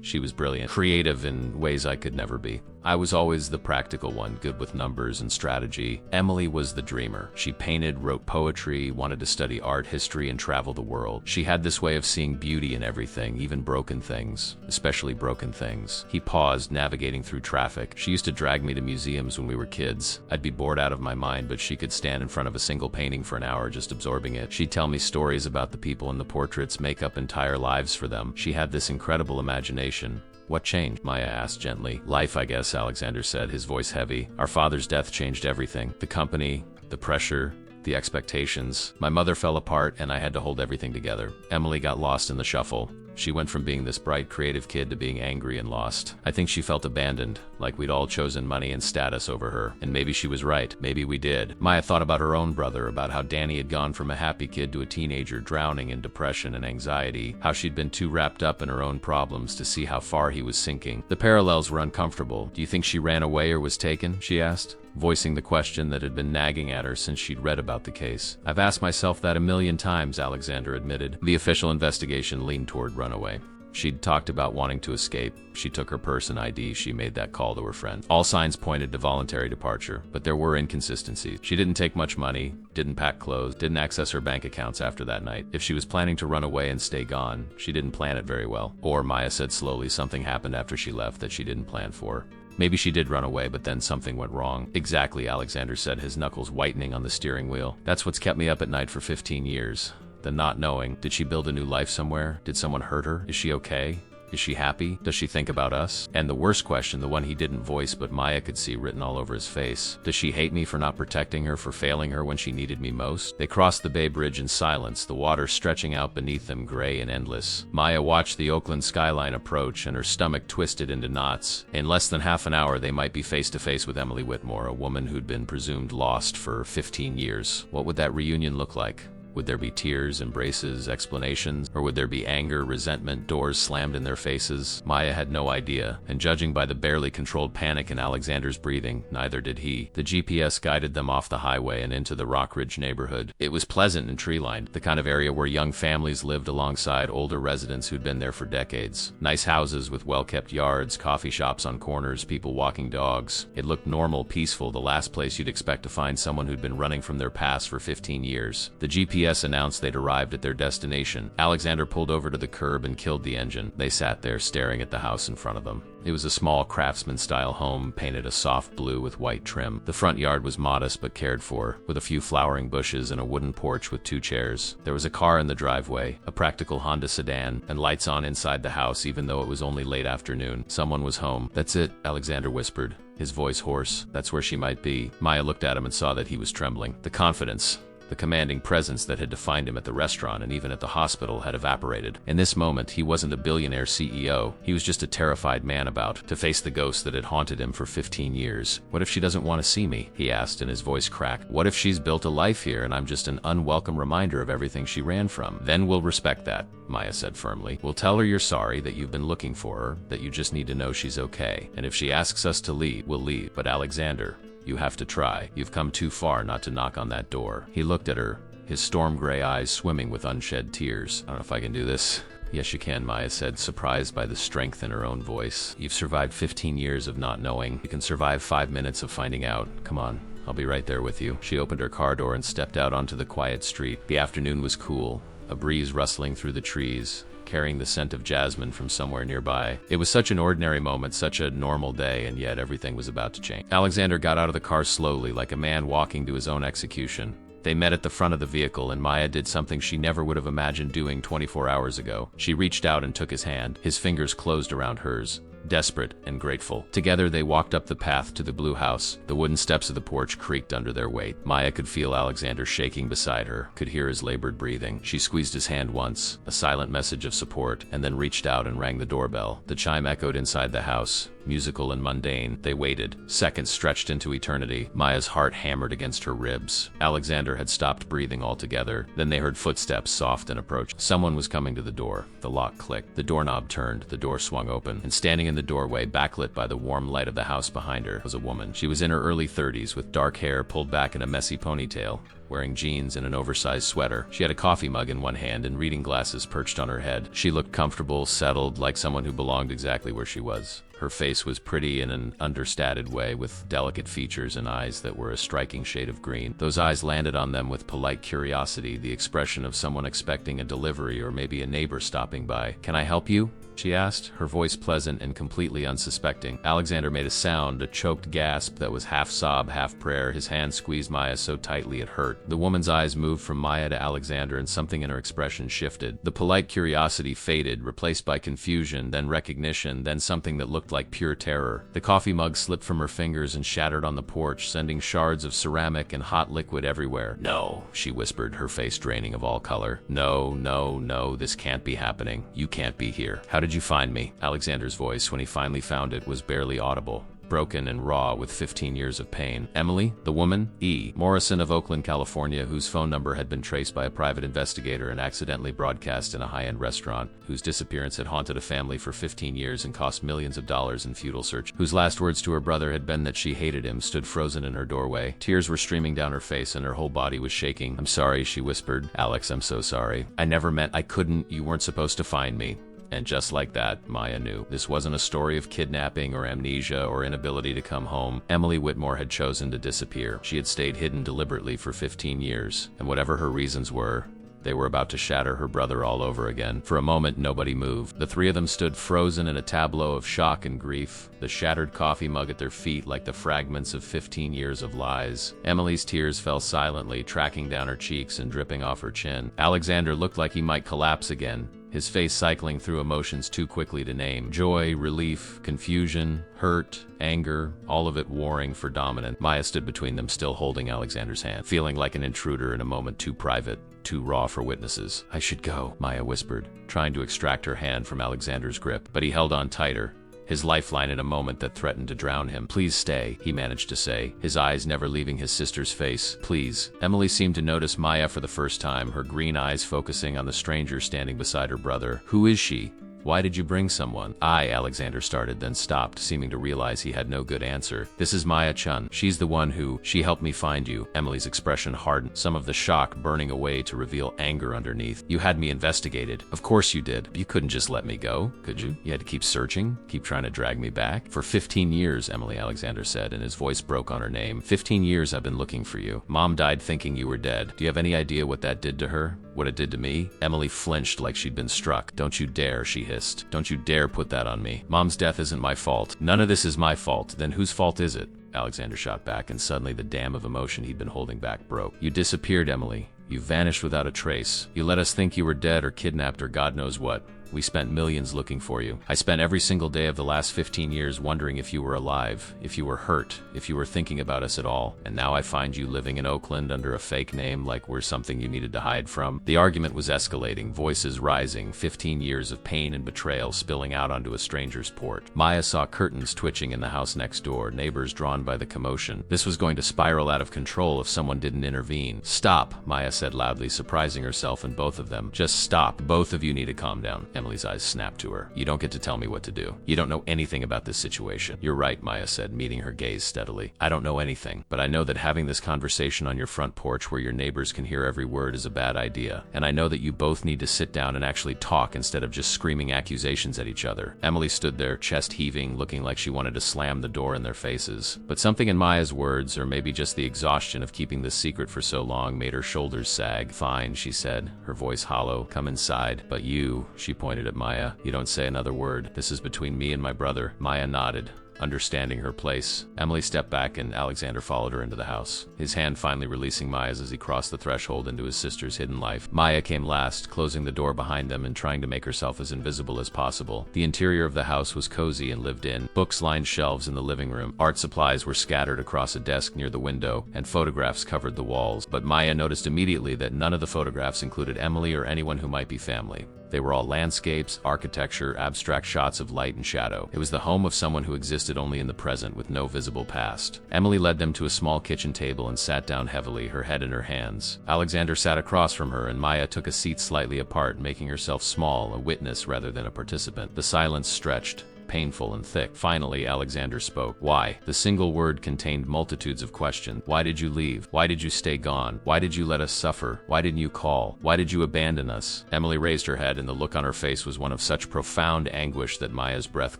She was brilliant, creative in ways I could never be. I was always the practical one, good with numbers and strategy. Emily was the dreamer. She painted, wrote poetry, wanted to study art history, and travel the world. She had this way of seeing beauty in everything, even broken things, especially broken things. He paused, navigating through traffic. She used to drag me to museums when we were kids. I'd be bored out of my mind, but she could stand in front of a single painting for an hour just absorbing it. She'd tell me stories about the people in the portraits, make up entire lives for them. She had this incredible imagination. What changed? Maya asked gently. Life, I guess, Alexander said, his voice heavy. Our father's death changed everything. The company, the pressure, the expectations. My mother fell apart and I had to hold everything together. Emily got lost in the shuffle. She went from being this bright, creative kid to being angry and lost. I think she felt abandoned, like we'd all chosen money and status over her. And maybe she was right. Maybe we did. Maya thought about her own brother, about how Danny had gone from a happy kid to a teenager drowning in depression and anxiety, how she'd been too wrapped up in her own problems to see how far he was sinking. The parallels were uncomfortable. Do you think she ran away or was taken? She asked, voicing the question that had been nagging at her since she'd read about the case. I've asked myself that a million times, Alexander admitted. The official investigation leaned toward runaway. She'd talked about wanting to escape. She took her purse and ID. She made that call to her friend. All signs pointed to voluntary departure, but there were inconsistencies. She didn't take much money, didn't pack clothes, didn't access her bank accounts after that night. If she was planning to run away and stay gone, she didn't plan it very well. Or, Maya said slowly, something happened after she left that she didn't plan for. Maybe she did run away, but then something went wrong. Exactly, Alexander said, his knuckles whitening on the steering wheel. That's what's kept me up at night for 15 years. the not knowing. Did she build a new life somewhere? Did someone hurt her? Is she okay? Is she happy? Does she think about us? And the worst question, the one he didn't voice but Maya could see written all over his face. Does she hate me for not protecting her, for failing her when she needed me most? They crossed the Bay Bridge in silence, the water stretching out beneath them gray and endless. Maya watched the Oakland skyline approach, and her stomach twisted into knots. In less than half an hour, they might be face to face with Emily Whitmore, a woman who'd been presumed lost for 15 years. What would that reunion look like? Would there be tears, embraces, explanations, or would there be anger, resentment, doors slammed in their faces? Maya had no idea, and judging by the barely controlled panic in Alexander's breathing, neither did he. The GPS guided them off the highway and into the Rockridge neighborhood. It was pleasant and tree-lined, the kind of area where young families lived alongside older residents who'd been there for decades. Nice houses with well-kept yards, coffee shops on corners, people walking dogs. It looked normal, peaceful, the last place you'd expect to find someone who'd been running from their past for 15 years. The GPS announced they'd arrived at their destination. Alexander pulled over to the curb and killed the engine. They sat there staring at the house in front of them. It was a small craftsman-style home, painted a soft blue with white trim. The front yard was modest but cared for, with a few flowering bushes and a wooden porch with 2 chairs. There was a car in the driveway, a practical Honda sedan, and lights on inside the house even though it was only late afternoon. Someone was home. "That's it," Alexander whispered, his voice hoarse. "That's where she might be." Maya looked at him and saw that he was trembling. The confidence, the commanding presence that had defined him at the restaurant and even at the hospital had evaporated. In this moment, he wasn't a billionaire CEO. He was just a terrified man about to face the ghost that had haunted him for 15 years. "What if she doesn't want to see me?" he asked, and his voice cracked. "What if she's built a life here and I'm just an unwelcome reminder of everything she ran from?" "Then we'll respect that," Maya said firmly. "We'll tell her you're sorry, that you've been looking for her, that you just need to know she's okay. And if she asks us to leave, we'll leave. But Alexander, you have to try. You've come too far not to knock on that door." He looked at her, his storm gray eyes swimming with unshed tears. "I don't know if I can do this." "Yes, you can," Maya said, surprised by the strength in her own voice. "You've survived 15 years of not knowing. You can survive 5 minutes of finding out. Come on. I'll be right there with you." She opened her car door and stepped out onto the quiet street. The afternoon was cool, a breeze rustling through the trees, carrying the scent of jasmine from somewhere nearby. It was such an ordinary moment, such a normal day, and yet everything was about to change. Alexander got out of the car slowly, like a man walking to his own execution. They met at the front of the vehicle, and Maya did something she never would have imagined doing 24 hours ago. She reached out and took his hand. His fingers closed around hers, desperate and grateful. Together they walked up the path to the blue house. The wooden steps of the porch creaked under their weight. Maya could feel Alexander shaking beside her, could hear his labored breathing. She squeezed his hand once, a silent message of support, and then reached out and rang the doorbell. The chime echoed inside the house, musical and mundane. They waited. Seconds stretched into eternity. Maya's heart hammered against her ribs. Alexander had stopped breathing altogether. Then they heard footsteps, soft and approach. Someone was coming to the door. The lock clicked. The doorknob turned. The door swung open. And standing in the doorway, backlit by the warm light of the house behind her, was a woman. She was in her early 30s, with dark hair pulled back in a messy ponytail, wearing jeans and an oversized sweater. She had a coffee mug in one hand and reading glasses perched on her head. She looked comfortable, settled, like someone who belonged exactly where she was. Her face was pretty in an understated way, with delicate features and eyes that were a striking shade of green. Those eyes landed on them with polite curiosity, the expression of someone expecting a delivery or maybe a neighbor stopping by. "Can I help you?" she asked, her voice pleasant and completely unsuspecting. Alexander made a sound, a choked gasp that was half sob, half prayer. His hand squeezed Maya so tightly it hurt. The woman's eyes moved from Maya to Alexander, and something in her expression shifted. The polite curiosity faded, replaced by confusion, then recognition, then something that looked like pure terror. The coffee mug slipped from her fingers and shattered on the porch, sending shards of ceramic and hot liquid everywhere. "No," she whispered, her face draining of all color. "No, no, no, this can't be happening. You can't be here. How did you find me?" Alexander's voice, when he finally found it, was barely audible, broken and raw with 15 years of pain. "Emily, the woman, E. Morrison of Oakland, California, whose phone number had been traced by a private investigator and accidentally broadcast in a high-end restaurant, whose disappearance had haunted a family for 15 years and cost millions of dollars in futile search, whose last words to her brother had been that she hated him, stood frozen in her doorway. Tears were streaming down her face and her whole body was shaking. "I'm sorry," she whispered. "Alex, I'm so sorry. I never meant I couldn't. You weren't supposed to find me." And just like that, Maya knew. This wasn't a story of kidnapping or amnesia or inability to come home. Emily Whitmore had chosen to disappear. She had stayed hidden deliberately for 15 years, and whatever her reasons were, They were about to shatter her brother all over again. For a moment, nobody moved. The three of them stood frozen in a tableau of shock and grief, the shattered coffee mug at their feet like the fragments of 15 years of lies. Emily's tears fell silently, tracking down her cheeks and dripping off her chin. Alexander looked like he might collapse again, his face cycling through emotions too quickly to name. Joy, relief, confusion, hurt, anger, all of it warring for dominance. Maya stood between them, still holding Alexander's hand, feeling like an intruder in a moment too private, too raw for witnesses. "I should go," Maya whispered, trying to extract her hand from Alexander's grip, but he held on tighter, his lifeline in a moment that threatened to drown him. "Please stay," he managed to say, his eyes never leaving his sister's face. "Please." Emily seemed to notice Maya for the first time, her green eyes focusing on the stranger standing beside her brother. "Who is she? Why did you bring someone?" Alexander started, then stopped, seeming to realize he had no good answer. "This is Maya Chun. She's the one who, she helped me find you." Emily's expression hardened, some of the shock burning away to reveal anger underneath. "You had me investigated." "Of course you did. You couldn't just let me go, could you? You had to keep searching, keep trying to drag me back." "For 15 years, Emily," Alexander said, and his voice broke on her name. 15 years I've been looking for you. Mom died thinking you were dead. Do you have any idea what that did to her? What it did to me?" Emily flinched like she'd been struck. "Don't you dare," she hissed. "Don't you dare put that on me. Mom's death isn't my fault. None of this is my fault. Then whose fault is it?" Alexander shot back, and suddenly the dam of emotion he'd been holding back broke. "You disappeared, Emily. You vanished without a trace. You let us think you were dead or kidnapped or God knows what. We spent millions looking for you. I spent every single day of the last 15 years wondering if you were alive, if you were hurt, if you were thinking about us at all. And now I find you living in Oakland under a fake name like we're something you needed to hide from." The argument was escalating, voices rising, 15 years of pain and betrayal spilling out onto a stranger's porch. Maya saw curtains twitching in the house next door, neighbors drawn by the commotion. This was going to spiral out of control if someone didn't intervene. "Stop," Maya said loudly, surprising herself and both of them. "Just stop. Both of you need to calm down." Emily's eyes snapped to her. "You don't get to tell me what to do. You don't know anything about this situation." "You're right," Maya said, meeting her gaze steadily. "I don't know anything, but I know that having this conversation on your front porch where your neighbors can hear every word is a bad idea. And I know that you both need to sit down and actually talk instead of just screaming accusations at each other." Emily stood there, chest heaving, looking like she wanted to slam the door in their faces. But something in Maya's words, or maybe just the exhaustion of keeping this secret for so long, made her shoulders sag. "Fine," she said, her voice hollow. "Come inside. But you," she pointed at Maya, "you don't say another word. This is between me and my brother." Maya nodded, understanding her place. Emily stepped back and Alexander followed her into the house, his hand finally releasing Maya's as he crossed the threshold into his sister's hidden life. Maya came last, closing the door behind them and trying to make herself as invisible as possible. The interior of the house was cozy and lived in. Books lined shelves in the living room. Art supplies were scattered across a desk near the window, and photographs covered the walls. But Maya noticed immediately that none of the photographs included Emily or anyone who might be family. They were all landscapes, architecture, abstract shots of light and shadow. It was the home of someone who existed only in the present with no visible past. Emily led them to a small kitchen table and sat down heavily, her head in her hands. Alexander sat across from her, and Maya took a seat slightly apart, making herself small, a witness rather than a participant. The silence stretched, painful and thick. Finally, Alexander spoke. "Why?" The single word contained multitudes of questions. "Why did you leave? Why did you stay gone? Why did you let us suffer? Why didn't you call? Why did you abandon us?" Emily raised her head, and the look on her face was one of such profound anguish that Maya's breath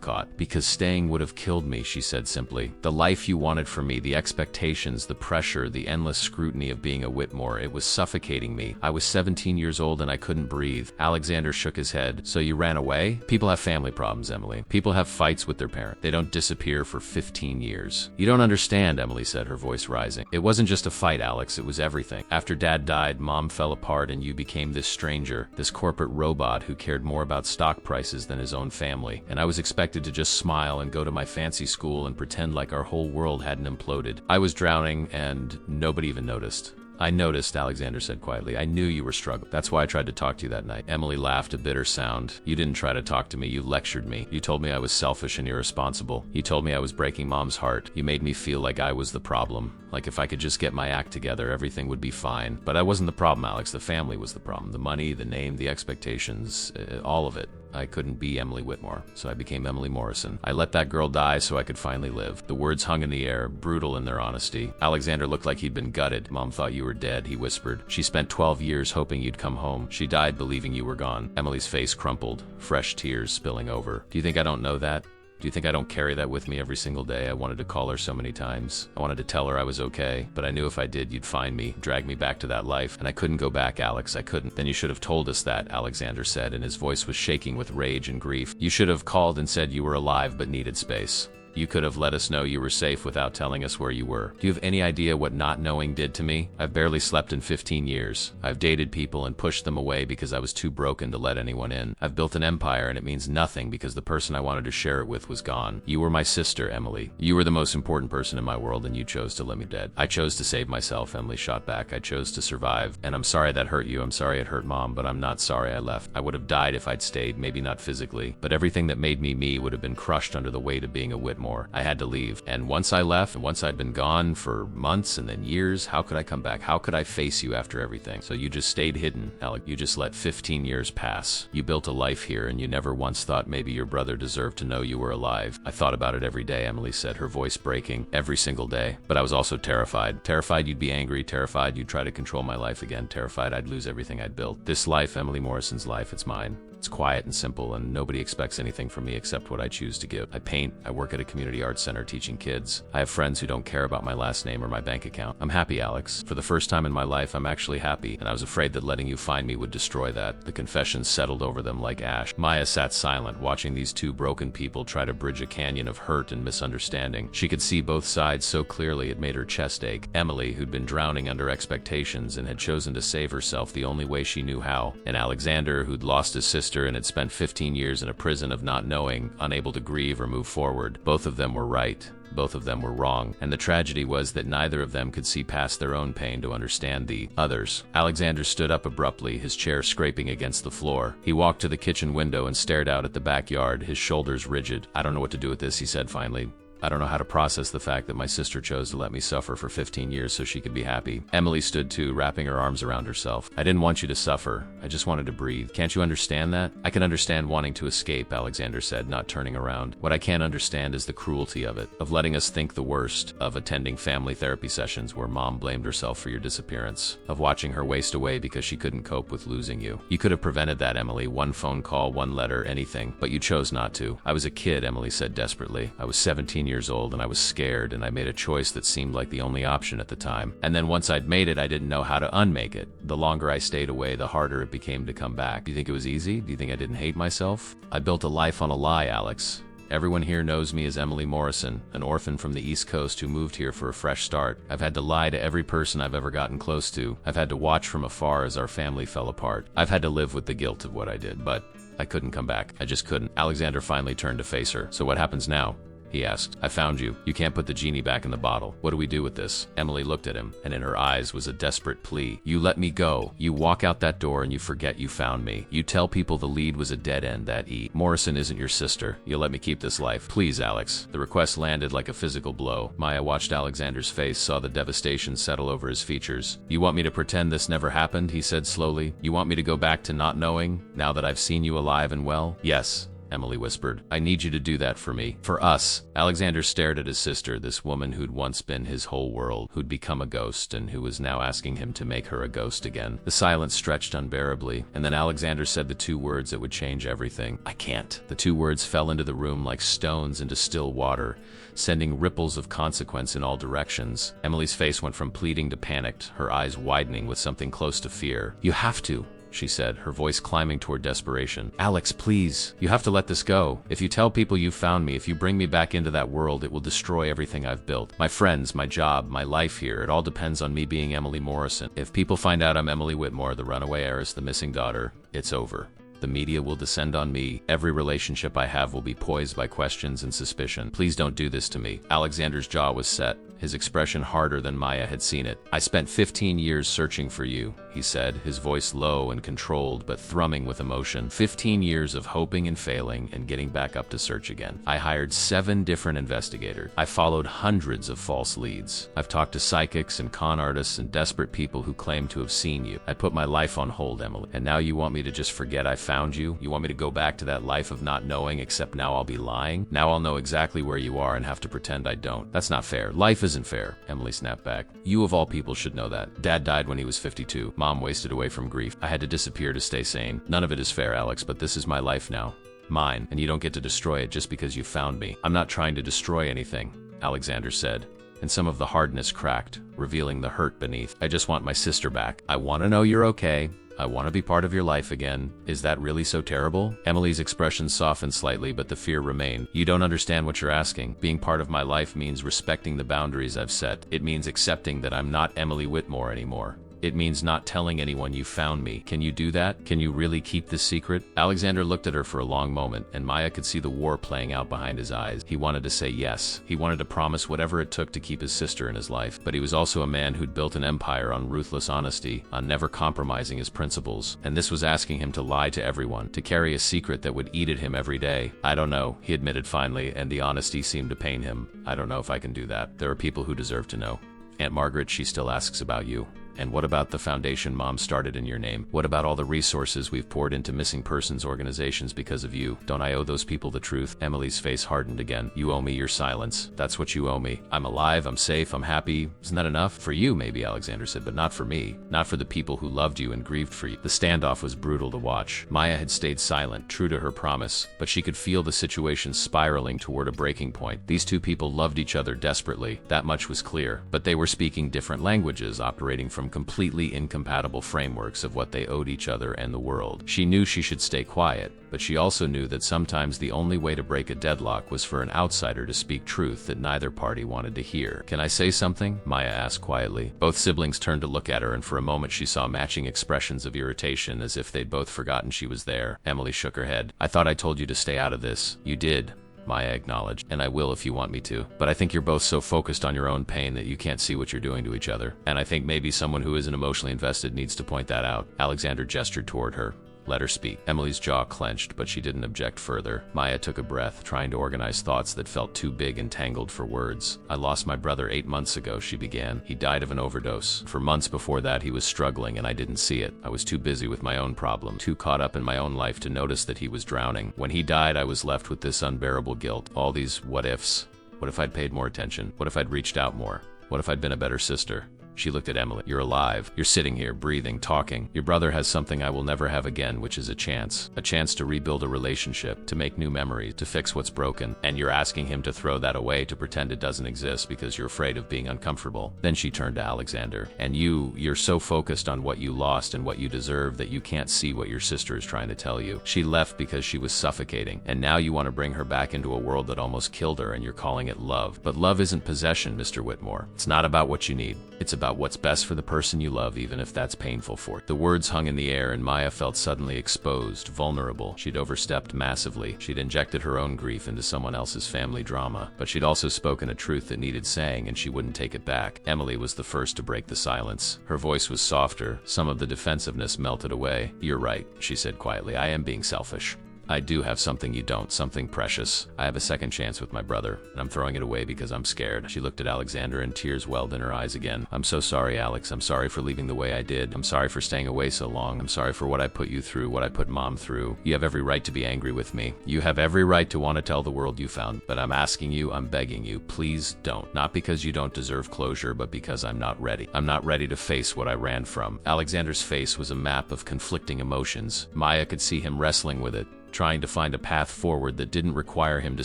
caught. "Because staying would have killed me," she said simply. "The life you wanted for me, the expectations, the pressure, the endless scrutiny of being a Whitmore, it was suffocating me. I was 17 years old and I couldn't breathe." Alexander shook his head. "So you ran away?" "People have family problems, Emily. People have fights with their parents. They don't disappear for 15 years. You don't understand," Emily said, her voice rising. "It wasn't just a fight, Alex. It was everything. After Dad died, Mom fell apart and you became this stranger, this corporate robot who cared more about stock prices than his own family. And I was expected to just smile and go to my fancy school and pretend like our whole world hadn't imploded. I was drowning and nobody even noticed." "I noticed," Alexander said quietly. "I knew you were struggling. That's why I tried to talk to you that night." Emily laughed, a bitter sound. "You didn't try to talk to me. You lectured me. You told me I was selfish and irresponsible. You told me I was breaking Mom's heart. You made me feel like I was the problem. Like if I could just get my act together, everything would be fine. But I wasn't the problem, Alex. The family was the problem. The money, the name, the expectations, all of it. I couldn't be Emily Whitmore, so I became Emily Morrison. I let that girl die so I could finally live." The words hung in the air, brutal in their honesty. Alexander looked like he'd been gutted. "Mom thought you were dead," he whispered. "She spent 12 years hoping you'd come home. She died believing you were gone." Emily's face crumpled, fresh tears spilling over. "Do you think I don't know that? Do Do you think I don't carry that with me every single day? I wanted to call her so many times. I wanted to tell her I was okay, but I knew if I did, you'd find me, drag me back to that life, and I couldn't go back, Alex, I couldn't. Then you should have told us that, Alexander said, and his voice was shaking with rage and grief. You should have called and said you were alive but needed space. You could have let us know you were safe without telling us where you were. Do you have any idea what not knowing did to me? I've barely slept in 15 years. I've dated people and pushed them away because I was too broken to let anyone in. I've built an empire and it means nothing because the person I wanted to share it with was gone. You were my sister, Emily. You were the most important person in my world and you chose to let me dead. I chose to save myself, Emily shot back. I chose to survive. And I'm sorry that hurt you. I'm sorry it hurt Mom, but I'm not sorry I left. I would have died if I'd stayed, maybe not physically, but everything that made me me would have been crushed under the weight of being a Whitmore. I had to leave. And once I left, and once I'd been gone for months and then years, how could I come back? How could I face you after everything? So you just stayed hidden, Alec. You just let 15 years pass. You built a life here and you never once thought maybe your brother deserved to know you were alive. I thought about it every day, Emily said, her voice breaking. Every single day. But I was also terrified. Terrified you'd be angry. Terrified you'd try to control my life again. Terrified I'd lose everything I'd built. This life, Emily Morrison's life, it's mine. It's quiet and simple, and nobody expects anything from me except what I choose to give. I paint, I work at a community arts center teaching kids. I have friends who don't care about my last name or my bank account. I'm happy, Alex. For the first time in my life, I'm actually happy, and I was afraid that letting you find me would destroy that. The confessions settled over them like ash. Maya sat silent, watching these two broken people try to bridge a canyon of hurt and misunderstanding. She could see both sides so clearly it made her chest ache. Emily, who'd been drowning under expectations and had chosen to save herself the only way she knew how, and Alexander, who'd lost his sister and had spent 15 years in a prison of not knowing, unable to grieve or move forward. Both of them were right. Both of them were wrong, and the tragedy was that neither of them could see past their own pain to understand the others. Alexander stood up abruptly, his chair scraping against the floor. He walked to the kitchen window and stared out at the backyard, his shoulders rigid. I don't know what to do with this, he said finally. I don't know how to process the fact that my sister chose to let me suffer for 15 years so she could be happy. Emily stood too, wrapping her arms around herself. I didn't want you to suffer. I just wanted to breathe. Can't you understand that? I can understand wanting to escape, Alexander said, not turning around. What I can't understand is the cruelty of it, of letting us think the worst, of attending family therapy sessions where Mom blamed herself for your disappearance, of watching her waste away because she couldn't cope with losing you. You could have prevented that, Emily. One phone call, one letter, anything, but you chose not to. I was a kid, Emily said desperately. I was 17 years old and I was scared and I made a choice that seemed like the only option at the time. And then once I'd made it, I didn't know how to unmake it. The longer I stayed away, the harder it became to come back. Do you think it was easy? Do you think I didn't hate myself? I built a life on a lie, Alex. Everyone here knows me as Emily Morrison, an orphan from the East Coast who moved here for a fresh start. I've had to lie to every person I've ever gotten close to. I've had to watch from afar as our family fell apart. I've had to live with the guilt of what I did, but I couldn't come back. I just couldn't. Alexander finally turned to face her. So what happens now? He asked. I found you. You can't put the genie back in the bottle. What do we do with this? Emily looked at him, and in her eyes was a desperate plea. You let me go. You walk out that door and you forget you found me. You tell people the lead was a dead end, that Morrison isn't your sister. You'll let me keep this life. Please, Alex. The request landed like a physical blow. Maya watched Alexander's face, saw the devastation settle over his features. You want me to pretend this never happened? He said slowly. You want me to go back to not knowing, now that I've seen you alive and well? Yes. Emily whispered. I need you to do that for me. For us. Alexander stared at his sister, this woman who'd once been his whole world, who'd become a ghost, and who was now asking him to make her a ghost again. The silence stretched unbearably, and then Alexander said the two words that would change everything. I can't. The two words fell into the room like stones into still water, sending ripples of consequence in all directions. Emily's face went from pleading to panicked, her eyes widening with something close to fear. You have to, she said, her voice climbing toward desperation. Alex, please. You have to let this go. If you tell people you found me, if you bring me back into that world, it will destroy everything I've built. My friends, my job, my life here, it all depends on me being Emily Morrison. If people find out I'm Emily Whitmore, the runaway heiress, the missing daughter, it's over. The media will descend on me. Every relationship I have will be poised by questions and suspicion. Please don't do this to me. Alexander's jaw was set, his expression harder than Maya had seen it. I spent 15 years searching for you, he said, his voice low and controlled but thrumming with emotion. 15 years of hoping and failing and getting back up to search again. I hired 7 different investigators. I followed hundreds of false leads. I've talked to psychics and con artists and desperate people who claim to have seen you. I put my life on hold, Emily. And now you want me to just forget I found you? You want me to go back to that life of not knowing, except now I'll be lying? Now I'll know exactly where you are and have to pretend I don't. That's not fair. Life isn't fair, Emily snapped back. You of all people should know that. Dad died when he was 52. Mom wasted away from grief. I had to disappear to stay sane. None of it is fair, Alex, but this is my life now. Mine, and you don't get to destroy it just because you found me. I'm not trying to destroy anything, Alexander said, and some of the hardness cracked, revealing the hurt beneath. I just want my sister back. I want to know you're okay. I want to be part of your life again. Is that really so terrible? Emily's expression softened slightly, but the fear remained. You don't understand what you're asking. Being part of my life means respecting the boundaries I've set. It means accepting that I'm not Emily Whitmore anymore. It means not telling anyone you found me. Can you do that? Can you really keep this secret? Alexander looked at her for a long moment, and Maya could see the war playing out behind his eyes. He wanted to say yes. He wanted to promise whatever it took to keep his sister in his life. But he was also a man who'd built an empire on ruthless honesty, on never compromising his principles. And this was asking him to lie to everyone, to carry a secret that would eat at him every day. I don't know, he admitted finally, and the honesty seemed to pain him. I don't know if I can do that. There are people who deserve to know. Aunt Margaret, she still asks about you. And what about the foundation Mom started in your name? What about all the resources we've poured into missing persons organizations because of you? Don't I owe those people the truth? Emily's face hardened again. You owe me your silence. That's what you owe me. I'm alive, I'm safe, I'm happy. Isn't that enough? For you, maybe, Alexander said, but not for me. Not for the people who loved you and grieved for you. The standoff was brutal to watch. Maya had stayed silent, true to her promise, but she could feel the situation spiraling toward a breaking point. These two people loved each other desperately. That much was clear. But they were speaking different languages, operating from completely incompatible frameworks of what they owed each other and the world. She knew she should stay quiet, but she also knew that sometimes the only way to break a deadlock was for an outsider to speak truth that neither party wanted to hear. Can I say something? Maya asked quietly. Both siblings turned to look at her, and for a moment she saw matching expressions of irritation, as if they'd both forgotten she was there. Emily shook her head. I thought I told you to stay out of this. You did, Maya acknowledged, and I will if you want me to. But I think you're both so focused on your own pain that you can't see what you're doing to each other. And I think maybe someone who isn't emotionally invested needs to point that out. Alexander gestured toward her. Let her speak. Emily's jaw clenched, but she didn't object further. Maya took a breath, trying to organize thoughts that felt too big and tangled for words. I lost my brother 8 months ago, she began. He died of an overdose. For months before that, he was struggling, and I didn't see it. I was too busy with my own problem, too caught up in my own life to notice that he was drowning. When he died, I was left with this unbearable guilt. All these what-ifs. What if I'd paid more attention? What if I'd reached out more? What if I'd been a better sister? She looked at Emily. You're alive. You're sitting here, breathing, talking. Your brother has something I will never have again, which is a chance. A chance to rebuild a relationship, to make new memories, to fix what's broken. And you're asking him to throw that away, to pretend it doesn't exist because you're afraid of being uncomfortable. Then she turned to Alexander. And you're so focused on what you lost and what you deserve that you can't see what your sister is trying to tell you. She left because she was suffocating. And now you want to bring her back into a world that almost killed her, and you're calling it love. But love isn't possession, Mr. Whitmore. It's not about what you need. It's about what's best for the person you love, even if that's painful for you. The words hung in the air, and Maya felt suddenly exposed, vulnerable. She'd overstepped massively. She'd injected her own grief into someone else's family drama. But she'd also spoken a truth that needed saying, and she wouldn't take it back. Emily was the first to break the silence. Her voice was softer. Some of the defensiveness melted away. You're right, she said quietly. I am being selfish. I do have something you don't, something precious. I have a second chance with my brother, and I'm throwing it away because I'm scared. She looked at Alexander, and tears welled in her eyes again. I'm so sorry, Alex. I'm sorry for leaving the way I did. I'm sorry for staying away so long. I'm sorry for what I put you through, what I put Mom through. You have every right to be angry with me. You have every right to want to tell the world you found. But I'm asking you, I'm begging you, please don't. Not because you don't deserve closure, but because I'm not ready. I'm not ready to face what I ran from. Alexander's face was a map of conflicting emotions. Maya could see him wrestling with it, trying to find a path forward that didn't require him to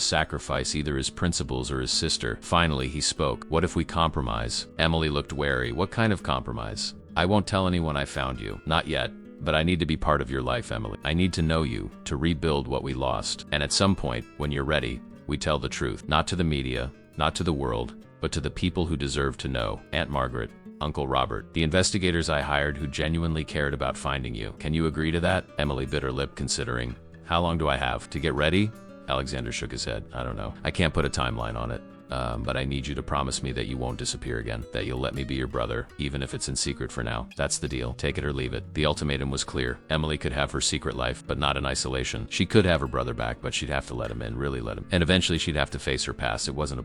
sacrifice either his principles or his sister. Finally, he spoke. What if we compromise? Emily looked wary. What kind of compromise? I won't tell anyone I found you. Not yet. But I need to be part of your life, Emily. I need to know you, to rebuild what we lost. And at some point, when you're ready, we tell the truth. Not to the media, not to the world, but to the people who deserve to know. Aunt Margaret, Uncle Robert, the investigators I hired who genuinely cared about finding you. Can you agree to that? Emily bit her lip, considering. How long do I have to get ready? Alexander shook his head. I don't know. I can't put a timeline on it. But I need you to promise me that you won't disappear again, that you'll let me be your brother, even if it's in secret for now. That's the deal. Take it or leave it. The ultimatum was clear. Emily could have her secret life, but not in isolation. She could have her brother back, but she'd have to let him in, really let him. And eventually she'd have to face her past. It wasn't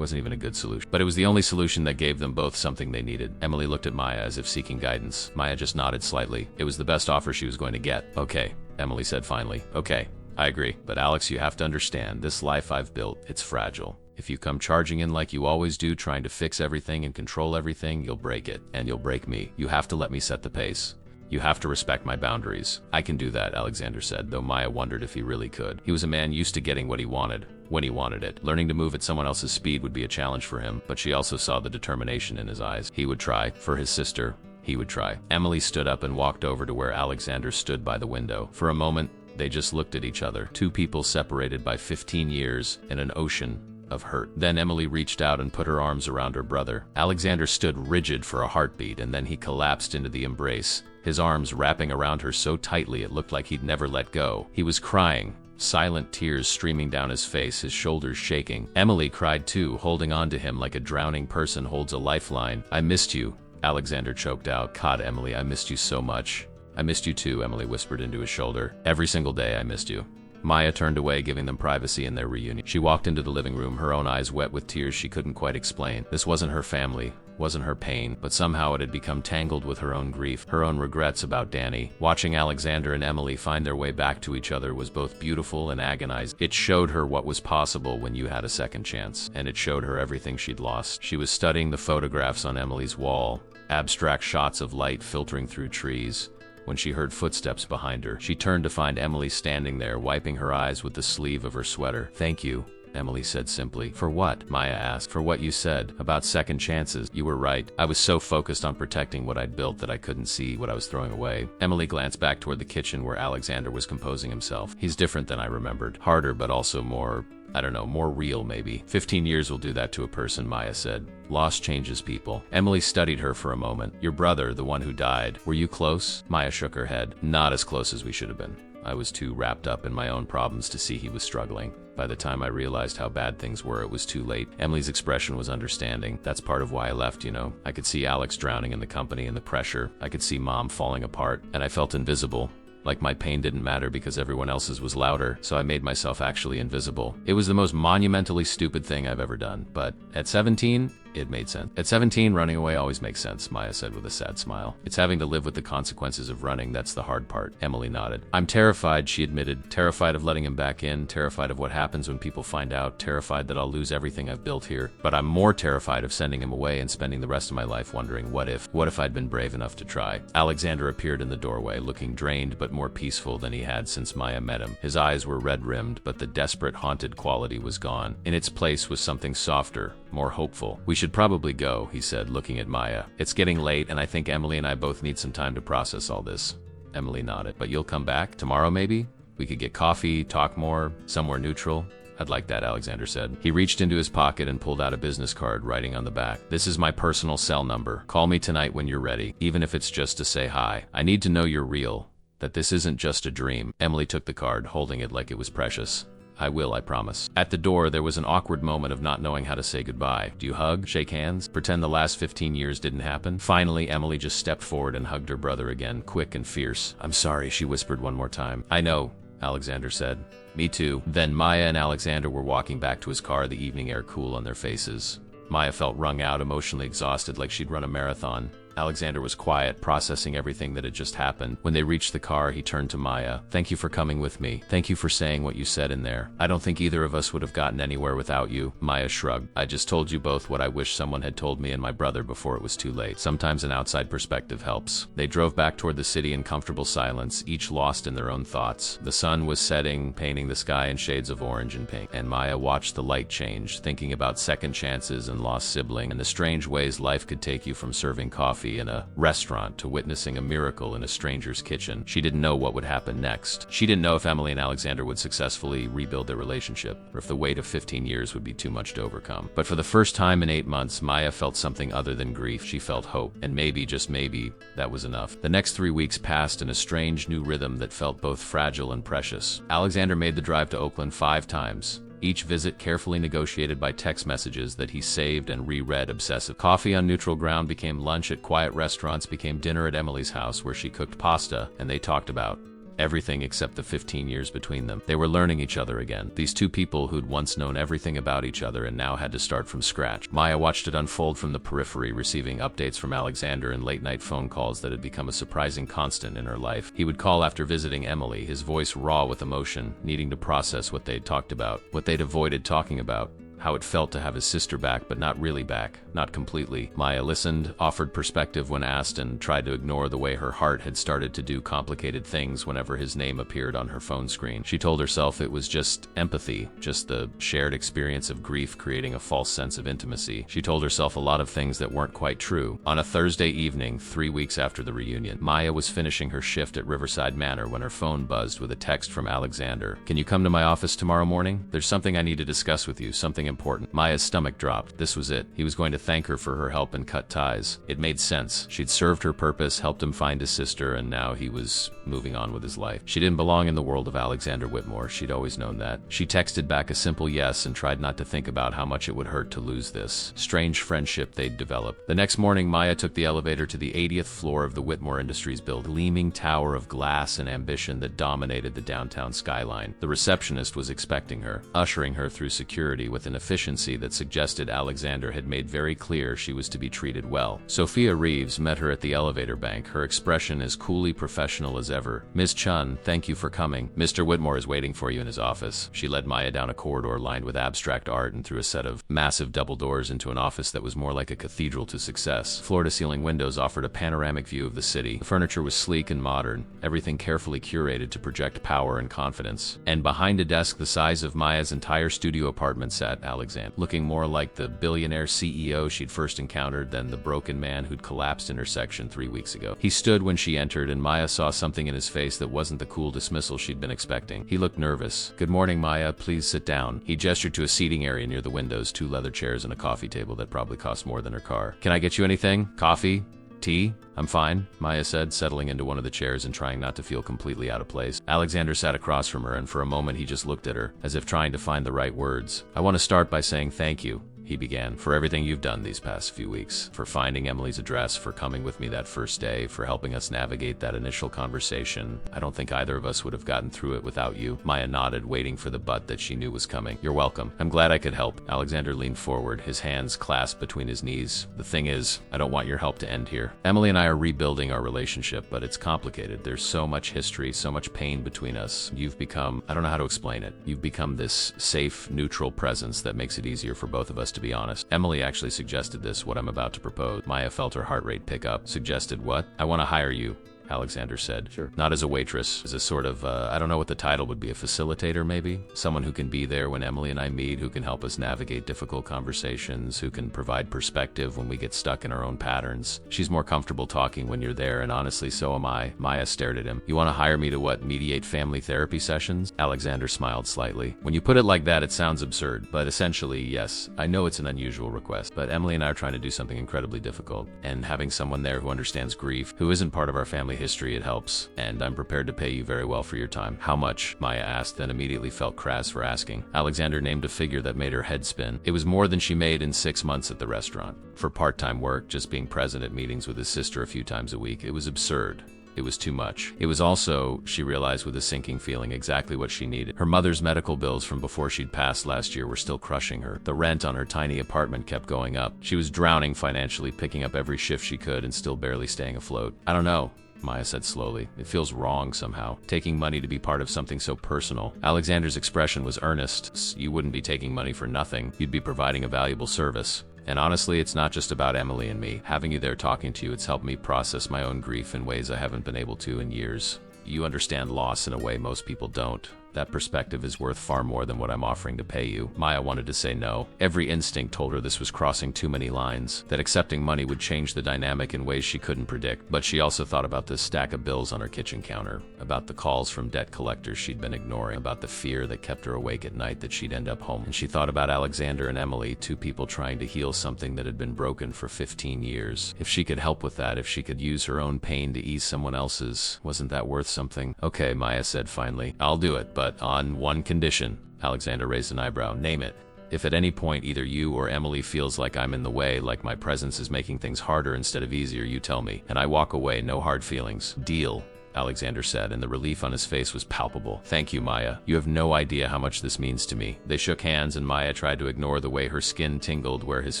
even a good solution. But it was the only solution that gave them both something they needed. Emily looked at Maya as if seeking guidance. Maya just nodded slightly. It was the best offer she was going to get. Okay, Emily said finally. Okay, I agree. But Alex, you have to understand, this life I've built, it's fragile. If you come charging in like you always do, trying to fix everything and control everything, you'll break it, and you'll break me. You have to let me set the pace. You have to respect my boundaries. I can do that, Alexander said, though Maya wondered if he really could. He was a man used to getting what he wanted, when he wanted it. Learning to move at someone else's speed would be a challenge for him, but she also saw the determination in his eyes. He would try. For his sister, he would try. Emily stood up and walked over to where Alexander stood by the window. For a moment, they just looked at each other. Two people separated by 15 years in an ocean of hurt. Then Emily reached out and put her arms around her brother. Alexander stood rigid for a heartbeat, and then he collapsed into the embrace, his arms wrapping around her so tightly it looked like he'd never let go. He was crying, silent tears streaming down his face, his shoulders shaking. Emily cried too, holding on to him like a drowning person holds a lifeline. I missed you, Alexander choked out. God, Emily, I missed you so much. I missed you too, Emily whispered into his shoulder. Every single day I missed you. Maya turned away, giving them privacy in their reunion. She walked into the living room, her own eyes wet with tears she couldn't quite explain. This wasn't her family, wasn't her pain, but somehow it had become tangled with her own grief, her own regrets about Danny. Watching Alexander and Emily find their way back to each other was both beautiful and agonizing. It showed her what was possible when you had a second chance, and it showed her everything she'd lost. She was studying the photographs on Emily's wall, abstract shots of light filtering through trees, when she heard footsteps behind her. She turned to find Emily standing there, wiping her eyes with the sleeve of her sweater. Thank you, Emily said simply. For what? Maya asked. For what you said about second chances. You were right. I was so focused on protecting what I'd built that I couldn't see what I was throwing away. Emily glanced back toward the kitchen where Alexander was composing himself. He's different than I remembered. Harder, but also more, I don't know, more real maybe. 15 years will do that to a person, Maya said. Loss changes people. Emily studied her for a moment. Your brother, the one who died, were you close? Maya shook her head. Not as close as we should have been. I was too wrapped up in my own problems to see he was struggling. By the time I realized how bad things were, it was too late. Emily's expression was understanding. That's part of why I left, you know. I could see Alex drowning in the company and the pressure. I could see Mom falling apart, and I felt invisible. Like my pain didn't matter because everyone else's was louder, so I made myself actually invisible. It was the most monumentally stupid thing I've ever done, but at 17, it made sense. At 17, running away always makes sense, Maya said with a sad smile. It's having to live with the consequences of running that's the hard part. Emily nodded. I'm terrified, she admitted. Terrified of letting him back in, terrified of what happens when people find out, terrified that I'll lose everything I've built here. But I'm more terrified of sending him away and spending the rest of my life wondering what if I'd been brave enough to try. Alexander appeared in the doorway, looking drained but more peaceful than he had since Maya met him. His eyes were red-rimmed, but the desperate, haunted quality was gone. In its place was something softer, more hopeful. We should probably go, he said, looking at Maya. It's getting late, and I think Emily and I both need some time to process all this. Emily nodded. But you'll come back? Tomorrow, maybe? We could get coffee, talk more, somewhere neutral. I'd like that, Alexander said. He reached into his pocket and pulled out a business card, writing on the back. This is my personal cell number. Call me tonight when you're ready, even if it's just to say hi. I need to know you're real, that this isn't just a dream. Emily took the card, holding it like it was precious. I will, I promise. At the door, there was an awkward moment of not knowing how to say goodbye. Do you hug? Shake hands? Pretend the last 15 years didn't happen? Finally, Emily just stepped forward and hugged her brother again, quick and fierce. I'm sorry, she whispered one more time. I know, Alexander said. Me too. Then Maya and Alexander were walking back to his car, the evening air cool on their faces. Maya felt wrung out, emotionally exhausted, like she'd run a marathon. Alexander was quiet, processing everything that had just happened. When they reached the car, he turned to Maya. Thank you for coming with me. Thank you for saying what you said in there. I don't think either of us would have gotten anywhere without you. Maya shrugged. I just told you both what I wish someone had told me and my brother before it was too late. Sometimes an outside perspective helps. They drove back toward the city in comfortable silence, each lost in their own thoughts. The sun was setting, painting the sky in shades of orange and pink, and Maya watched the light change, thinking about second chances and lost sibling, and the strange ways life could take you from serving coffee in a restaurant to witnessing a miracle in a stranger's kitchen. She didn't know what would happen next. She didn't know if Emily and Alexander would successfully rebuild their relationship, or if the weight of 15 years would be too much to overcome. But for the first time in 8 months, Maya felt something other than grief. She felt hope, and maybe, just maybe, that was enough. The next 3 weeks passed in a strange new rhythm that felt both fragile and precious. Alexander made the drive to Oakland 5 times. Each visit carefully negotiated by text messages that he saved and reread obsessive. Coffee on neutral ground became lunch at quiet restaurants, became dinner at Emily's house where she cooked pasta, and they talked about everything except the 15 years between them. They were learning each other again. These two people who'd once known everything about each other and now had to start from scratch. Maya watched it unfold from the periphery, receiving updates from Alexander and late-night phone calls that had become a surprising constant in her life. He would call after visiting Emily, his voice raw with emotion, needing to process what they'd talked about, what they'd avoided talking about. how it felt to have his sister back, but not really back, not completely. Maya listened, offered perspective when asked, and tried to ignore the way her heart had started to do complicated things whenever his name appeared on her phone screen. She told herself it was just empathy, just the shared experience of grief creating a false sense of intimacy. She told herself a lot of things that weren't quite true. On a Thursday evening, 3 weeks after the reunion, Maya was finishing her shift at Riverside Manor when her phone buzzed with a text from Alexander. "Can you come to my office tomorrow morning? There's something I need to discuss with you, something important." Maya's stomach dropped. This was it. He was going to thank her for her help and cut ties. It made sense. She'd served her purpose, helped him find his sister, and now he was moving on with his life. She didn't belong in the world of Alexander Whitmore. She'd always known that. She texted back a simple yes and tried not to think about how much it would hurt to lose this strange friendship they'd developed. The next morning, Maya took the elevator to the 80th floor of the Whitmore Industries building, gleaming tower of glass and ambition that dominated the downtown skyline. The receptionist was expecting her, ushering her through security with an efficiency that suggested Alexander had made very clear she was to be treated well. Sophia Reeves met her at the elevator bank, her expression as coolly professional as ever. "Miss Chun, thank you for coming. Mr. Whitmore is waiting for you in his office." She led Maya down a corridor lined with abstract art and through a set of massive double doors into an office that was more like a cathedral to success. Floor-to-ceiling windows offered a panoramic view of the city. The furniture was sleek and modern, everything carefully curated to project power and confidence. And behind a desk the size of Maya's entire studio apartment sat Alexander, looking more like the billionaire CEO she'd first encountered than the broken man who'd collapsed in her section 3 weeks ago. He stood when she entered, and Maya saw something in his face that wasn't the cool dismissal she'd been expecting. He looked nervous. "Good morning, Maya. Please sit down." He gestured to a seating area near the windows, 2 leather chairs and a coffee table that probably cost more than her car. "Can I get you anything? Coffee? Tea?" "I'm fine," Maya said, settling into one of the chairs and trying not to feel completely out of place. Alexander sat across from her, and for a moment he just looked at her, as if trying to find the right words. "I want to start by saying thank you," he began, "for everything you've done these past few weeks, for finding Emily's address, for coming with me that first day, for helping us navigate that initial conversation. I don't think either of us would have gotten through it without you." Maya nodded, waiting for the but that she knew was coming. "You're welcome. I'm glad I could help." Alexander leaned forward, his hands clasped between his knees. "The thing is, I don't want your help to end here. Emily and I are rebuilding our relationship, but it's complicated. There's so much history, so much pain between us. You've become, I don't know how to explain it. You've become this safe, neutral presence that makes it easier for both of us to be honest." Emily actually suggested this, what I'm about to propose. Maya felt her heart rate pick up. "Suggested what?" "I want to hire you," Alexander said. "Sure." "Not as a waitress, as a sort of, I don't know what the title would be, a facilitator maybe? Someone who can be there when Emily and I meet, who can help us navigate difficult conversations, who can provide perspective when we get stuck in our own patterns. She's more comfortable talking when you're there, and honestly, so am I." Maya stared at him. "You want to hire me to what, mediate family therapy sessions?" Alexander smiled slightly. "When you put it like that, it sounds absurd, but essentially, yes. I know it's an unusual request, but Emily and I are trying to do something incredibly difficult, and having someone there who understands grief, who isn't part of our family history, it helps, and I'm prepared to pay you very well for your time." "How much?" Maya asked, then immediately felt crass for asking. Alexander named a figure that made her head spin. It was more than she made in 6 months at the restaurant. For part-time work, just being present at meetings with his sister a few times a week, it was absurd. It was too much. It was also, she realized with a sinking feeling, exactly what she needed. Her mother's medical bills from before she'd passed last year were still crushing her. The rent on her tiny apartment kept going up. She was drowning financially, picking up every shift she could and still barely staying afloat. "I don't know," Maya said slowly. "It feels wrong somehow, taking money to be part of something so personal." Alexander's expression was earnest. "You wouldn't be taking money for nothing. You'd be providing a valuable service. And honestly, it's not just about Emily and me. Having you there talking to you, it's helped me process my own grief in ways I haven't been able to in years. You understand loss in a way most people don't. That perspective is worth far more than what I'm offering to pay you." Maya wanted to say no. Every instinct told her this was crossing too many lines, that accepting money would change the dynamic in ways she couldn't predict. But she also thought about the stack of bills on her kitchen counter, about the calls from debt collectors she'd been ignoring, about the fear that kept her awake at night that she'd end up home. And she thought about Alexander and Emily, 2 people trying to heal something that had been broken for 15 years. If she could help with that, if she could use her own pain to ease someone else's, wasn't that worth something? "Okay," Maya said finally. "I'll do it, but on one condition." Alexander raised an eyebrow. "Name it." "If at any point either you or Emily feels like I'm in the way, like my presence is making things harder instead of easier, you tell me, and I walk away, no hard feelings. Deal?" Alexander said, and the relief on his face was palpable. Thank you, Maya. You have no idea how much this means to me. They shook hands, and Maya tried to ignore the way her skin tingled where his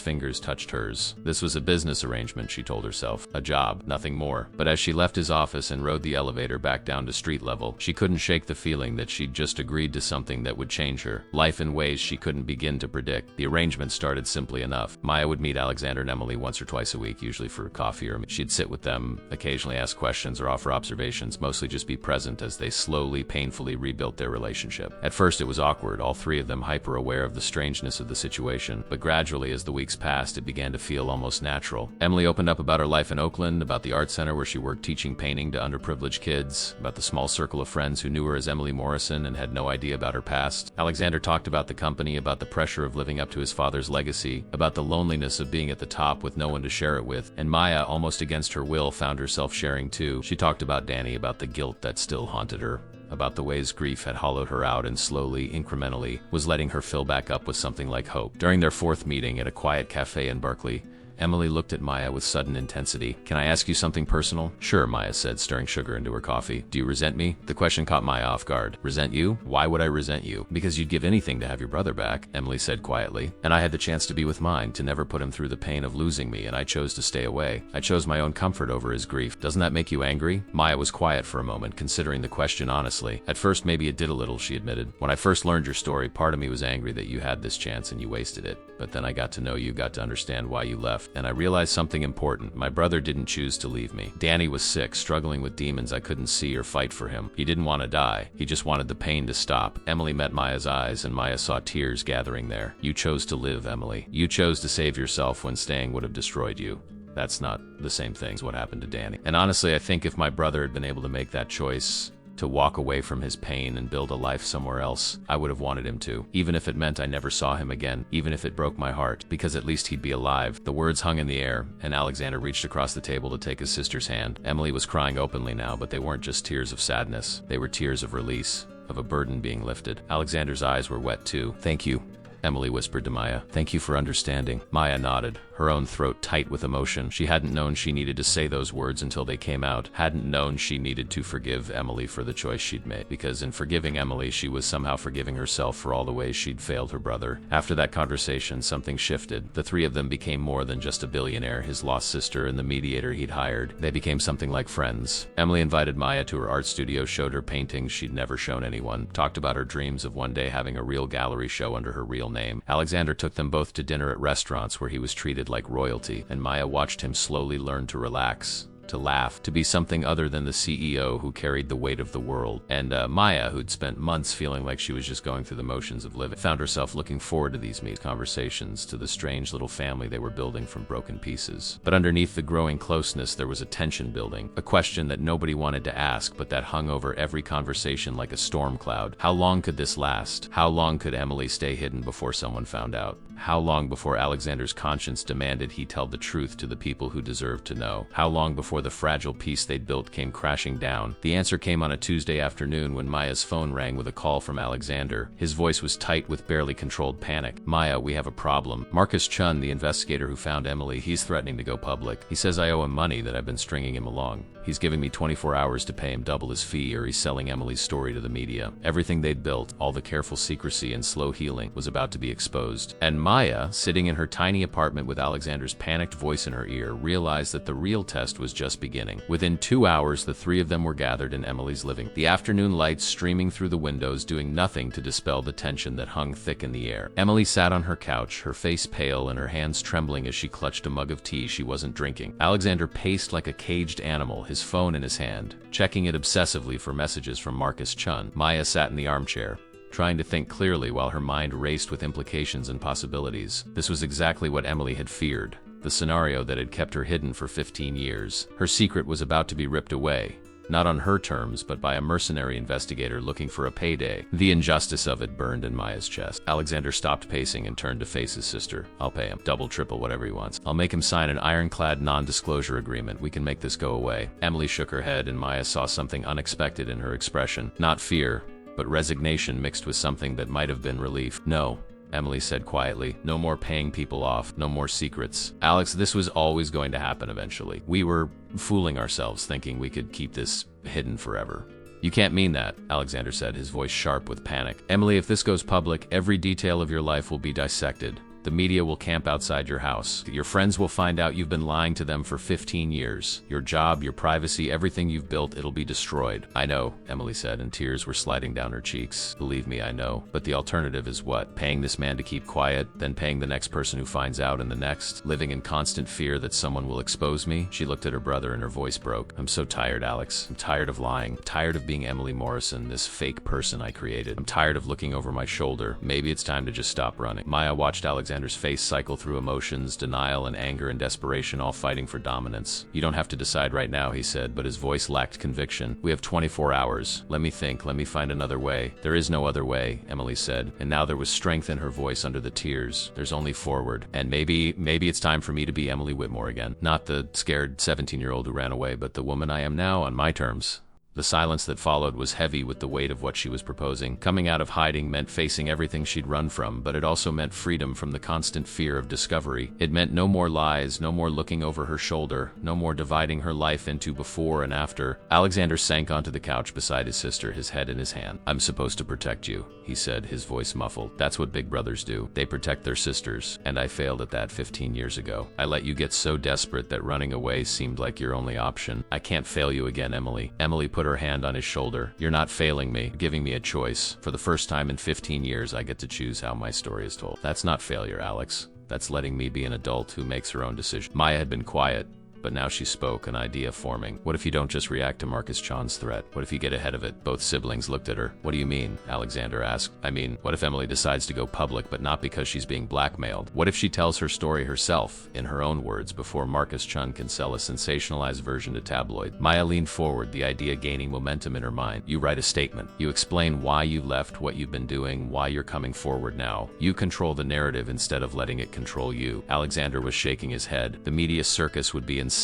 fingers touched hers. This was a business arrangement, she told herself. A job, nothing more. But as she left his office and rode the elevator back down to street level, she couldn't shake the feeling that she'd just agreed to something that would change her life in ways she couldn't begin to predict. The arrangement started simply enough. Maya would meet Alexander and Emily once or twice a week, usually for coffee, or she'd sit with them, occasionally ask questions or offer observations, mostly just be present as they slowly, painfully rebuilt their relationship. At first it was awkward, all three of them hyper-aware of the strangeness of the situation, but gradually as the weeks passed, it began to feel almost natural. Emily opened up about her life in Oakland, about the art center where she worked teaching painting to underprivileged kids, about the small circle of friends who knew her as Emily Morrison and had no idea about her past. Alexander talked about the company, about the pressure of living up to his father's legacy, about the loneliness of being at the top with no one to share it with, and Maya, almost against her will, found herself sharing too. She talked about Danny, about the guilt that still haunted her, about the ways grief had hollowed her out and slowly, incrementally, was letting her fill back up with something like hope. During their fourth meeting at a quiet cafe in Berkeley, Emily looked at Maya with sudden intensity. Can I ask you something personal? Sure, Maya said, stirring sugar into her coffee. Do you resent me? The question caught Maya off guard. Resent you? Why would I resent you? Because you'd give anything to have your brother back, Emily said quietly. And I had the chance to be with mine, to never put him through the pain of losing me, and I chose to stay away. I chose my own comfort over his grief. Doesn't that make you angry? Maya was quiet for a moment, considering the question honestly. At first, maybe it did a little, she admitted. When I first learned your story, part of me was angry that you had this chance and you wasted it. But then I got to know you, got to understand why you left, and I realized something important. My brother didn't choose to leave me. Danny was sick, struggling with demons I couldn't see or fight for him. He didn't want to die. He just wanted the pain to stop. Emily met Maya's eyes, and Maya saw tears gathering there. You chose to live, Emily. You chose to save yourself when staying would have destroyed you. That's not the same thing as what happened to Danny. And honestly, I think if my brother had been able to make that choice, to walk away from his pain and build a life somewhere else, I would have wanted him to. Even if it meant I never saw him again, even if it broke my heart, because at least he'd be alive. The words hung in the air, and Alexander reached across the table to take his sister's hand. Emily was crying openly now, but they weren't just tears of sadness. They were tears of release, of a burden being lifted. Alexander's eyes were wet too. Thank you, Emily whispered to Maya. Thank you for understanding. Maya nodded, her own throat tight with emotion. She hadn't known she needed to say those words until they came out, hadn't known she needed to forgive Emily for the choice she'd made, because in forgiving Emily, she was somehow forgiving herself for all the ways she'd failed her brother. After that conversation, something shifted. The three of them became more than just a billionaire, his lost sister, and the mediator he'd hired. They became something like friends. Emily invited Maya to her art studio, showed her paintings she'd never shown anyone, talked about her dreams of one day having a real gallery show under her real name. Alexander took them both to dinner at restaurants where he was treated like royalty, and Maya watched him slowly learn to relax, to laugh, to be something other than the CEO who carried the weight of the world. And Maya, who'd spent months feeling like she was just going through the motions of living, found herself looking forward to these conversations, to the strange little family they were building from broken pieces. But underneath the growing closeness, there was a tension building, a question that nobody wanted to ask, but that hung over every conversation like a storm cloud. How long could this last? How long could Emily stay hidden before someone found out? How long before Alexander's conscience demanded he tell the truth to the people who deserved to know? How long before the fragile peace they'd built came crashing down? The answer came on a Tuesday afternoon when Maya's phone rang with a call from Alexander. His voice was tight with barely controlled panic. Maya, we have a problem. Marcus Chun, the investigator who found Emily, he's threatening to go public. He says I owe him money, that I've been stringing him along. He's giving me 24 hours to pay him double his fee, or he's selling Emily's story to the media. Everything they'd built, all the careful secrecy and slow healing, was about to be exposed. And Maya, sitting in her tiny apartment with Alexander's panicked voice in her ear, realized that the real test was just beginning. Within 2 hours, the three of them were gathered in Emily's living, the afternoon light streaming through the windows, doing nothing to dispel the tension that hung thick in the air. Emily sat on her couch, her face pale and her hands trembling as she clutched a mug of tea she wasn't drinking. Alexander paced like a caged animal, his phone in his hand, checking it obsessively for messages from Marcus Chun. Maya sat in the armchair, trying to think clearly while her mind raced with implications and possibilities. This was exactly what Emily had feared, the scenario that had kept her hidden for 15 years. Her secret was about to be ripped away, not on her terms, but by a mercenary investigator looking for a payday. The injustice of it burned in Maya's chest. Alexander stopped pacing and turned to face his sister. I'll pay him. Double, triple, whatever he wants. I'll make him sign an ironclad non-disclosure agreement. We can make this go away. Emily shook her head, and Maya saw something unexpected in her expression. Not fear, but resignation mixed with something that might have been relief. No, Emily said quietly. No more paying people off, no more secrets. Alex, this was always going to happen eventually. We were fooling ourselves thinking we could keep this hidden forever. You can't mean that, Alexander said, his voice sharp with panic. Emily, if this goes public, every detail of your life will be dissected. The media will camp outside your house. Your friends will find out you've been lying to them for 15 years. Your job, your privacy, everything you've built, it'll be destroyed. I know, Emily said, and tears were sliding down her cheeks. Believe me, I know. But the alternative is what? Paying this man to keep quiet, then paying the next person who finds out and the next? Living in constant fear that someone will expose me? She looked at her brother and her voice broke. I'm so tired, Alex. I'm tired of lying. I'm tired of being Emily Morrison, this fake person I created. I'm tired of looking over my shoulder. Maybe it's time to just stop running. Maya watched Alexander's face cycle through emotions, denial and anger and desperation, all fighting for dominance. You don't have to decide right now, he said, but his voice lacked conviction. We have 24 hours. Let me think. Let me find another way. There is no other way, Emily said, and now there was strength in her voice under the tears. There's only forward. And maybe it's time for me to be Emily Whitmore again. Not the scared 17-year-old who ran away, but the woman I am now on my terms. The silence that followed was heavy with the weight of what she was proposing. Coming out of hiding meant facing everything she'd run from, but it also meant freedom from the constant fear of discovery. It meant no more lies, no more looking over her shoulder, no more dividing her life into before and after. Alexander sank onto the couch beside his sister, his head in his hand. I'm supposed to protect you, he said, his voice muffled. That's what big brothers do. They protect their sisters, and I failed at that 15 years ago. I let you get so desperate that running away seemed like your only option. I can't fail you again, Emily. Emily put her hand on his shoulder. You're not failing me, giving me a choice. For the first time in 15 years, I get to choose how my story is told. That's not failure, Alex. That's letting me be an adult who makes her own decision. Maya had been quiet, but now she spoke, an idea forming. What if you don't just react to Marcus Chan's threat? What if you get ahead of it? Both siblings looked at her. What do you mean? Alexander asked. I mean, what if Emily decides to go public, but not because she's being blackmailed? What if she tells her story herself, in her own words, before Marcus Chan can sell a sensationalized version to tabloid? Maya leaned forward, the idea gaining momentum in her mind. You write a statement. You explain why you left, what you've been doing, why you're coming forward now. You control the narrative instead of letting it control you. Alexander was shaking his head. The media circus would be insane.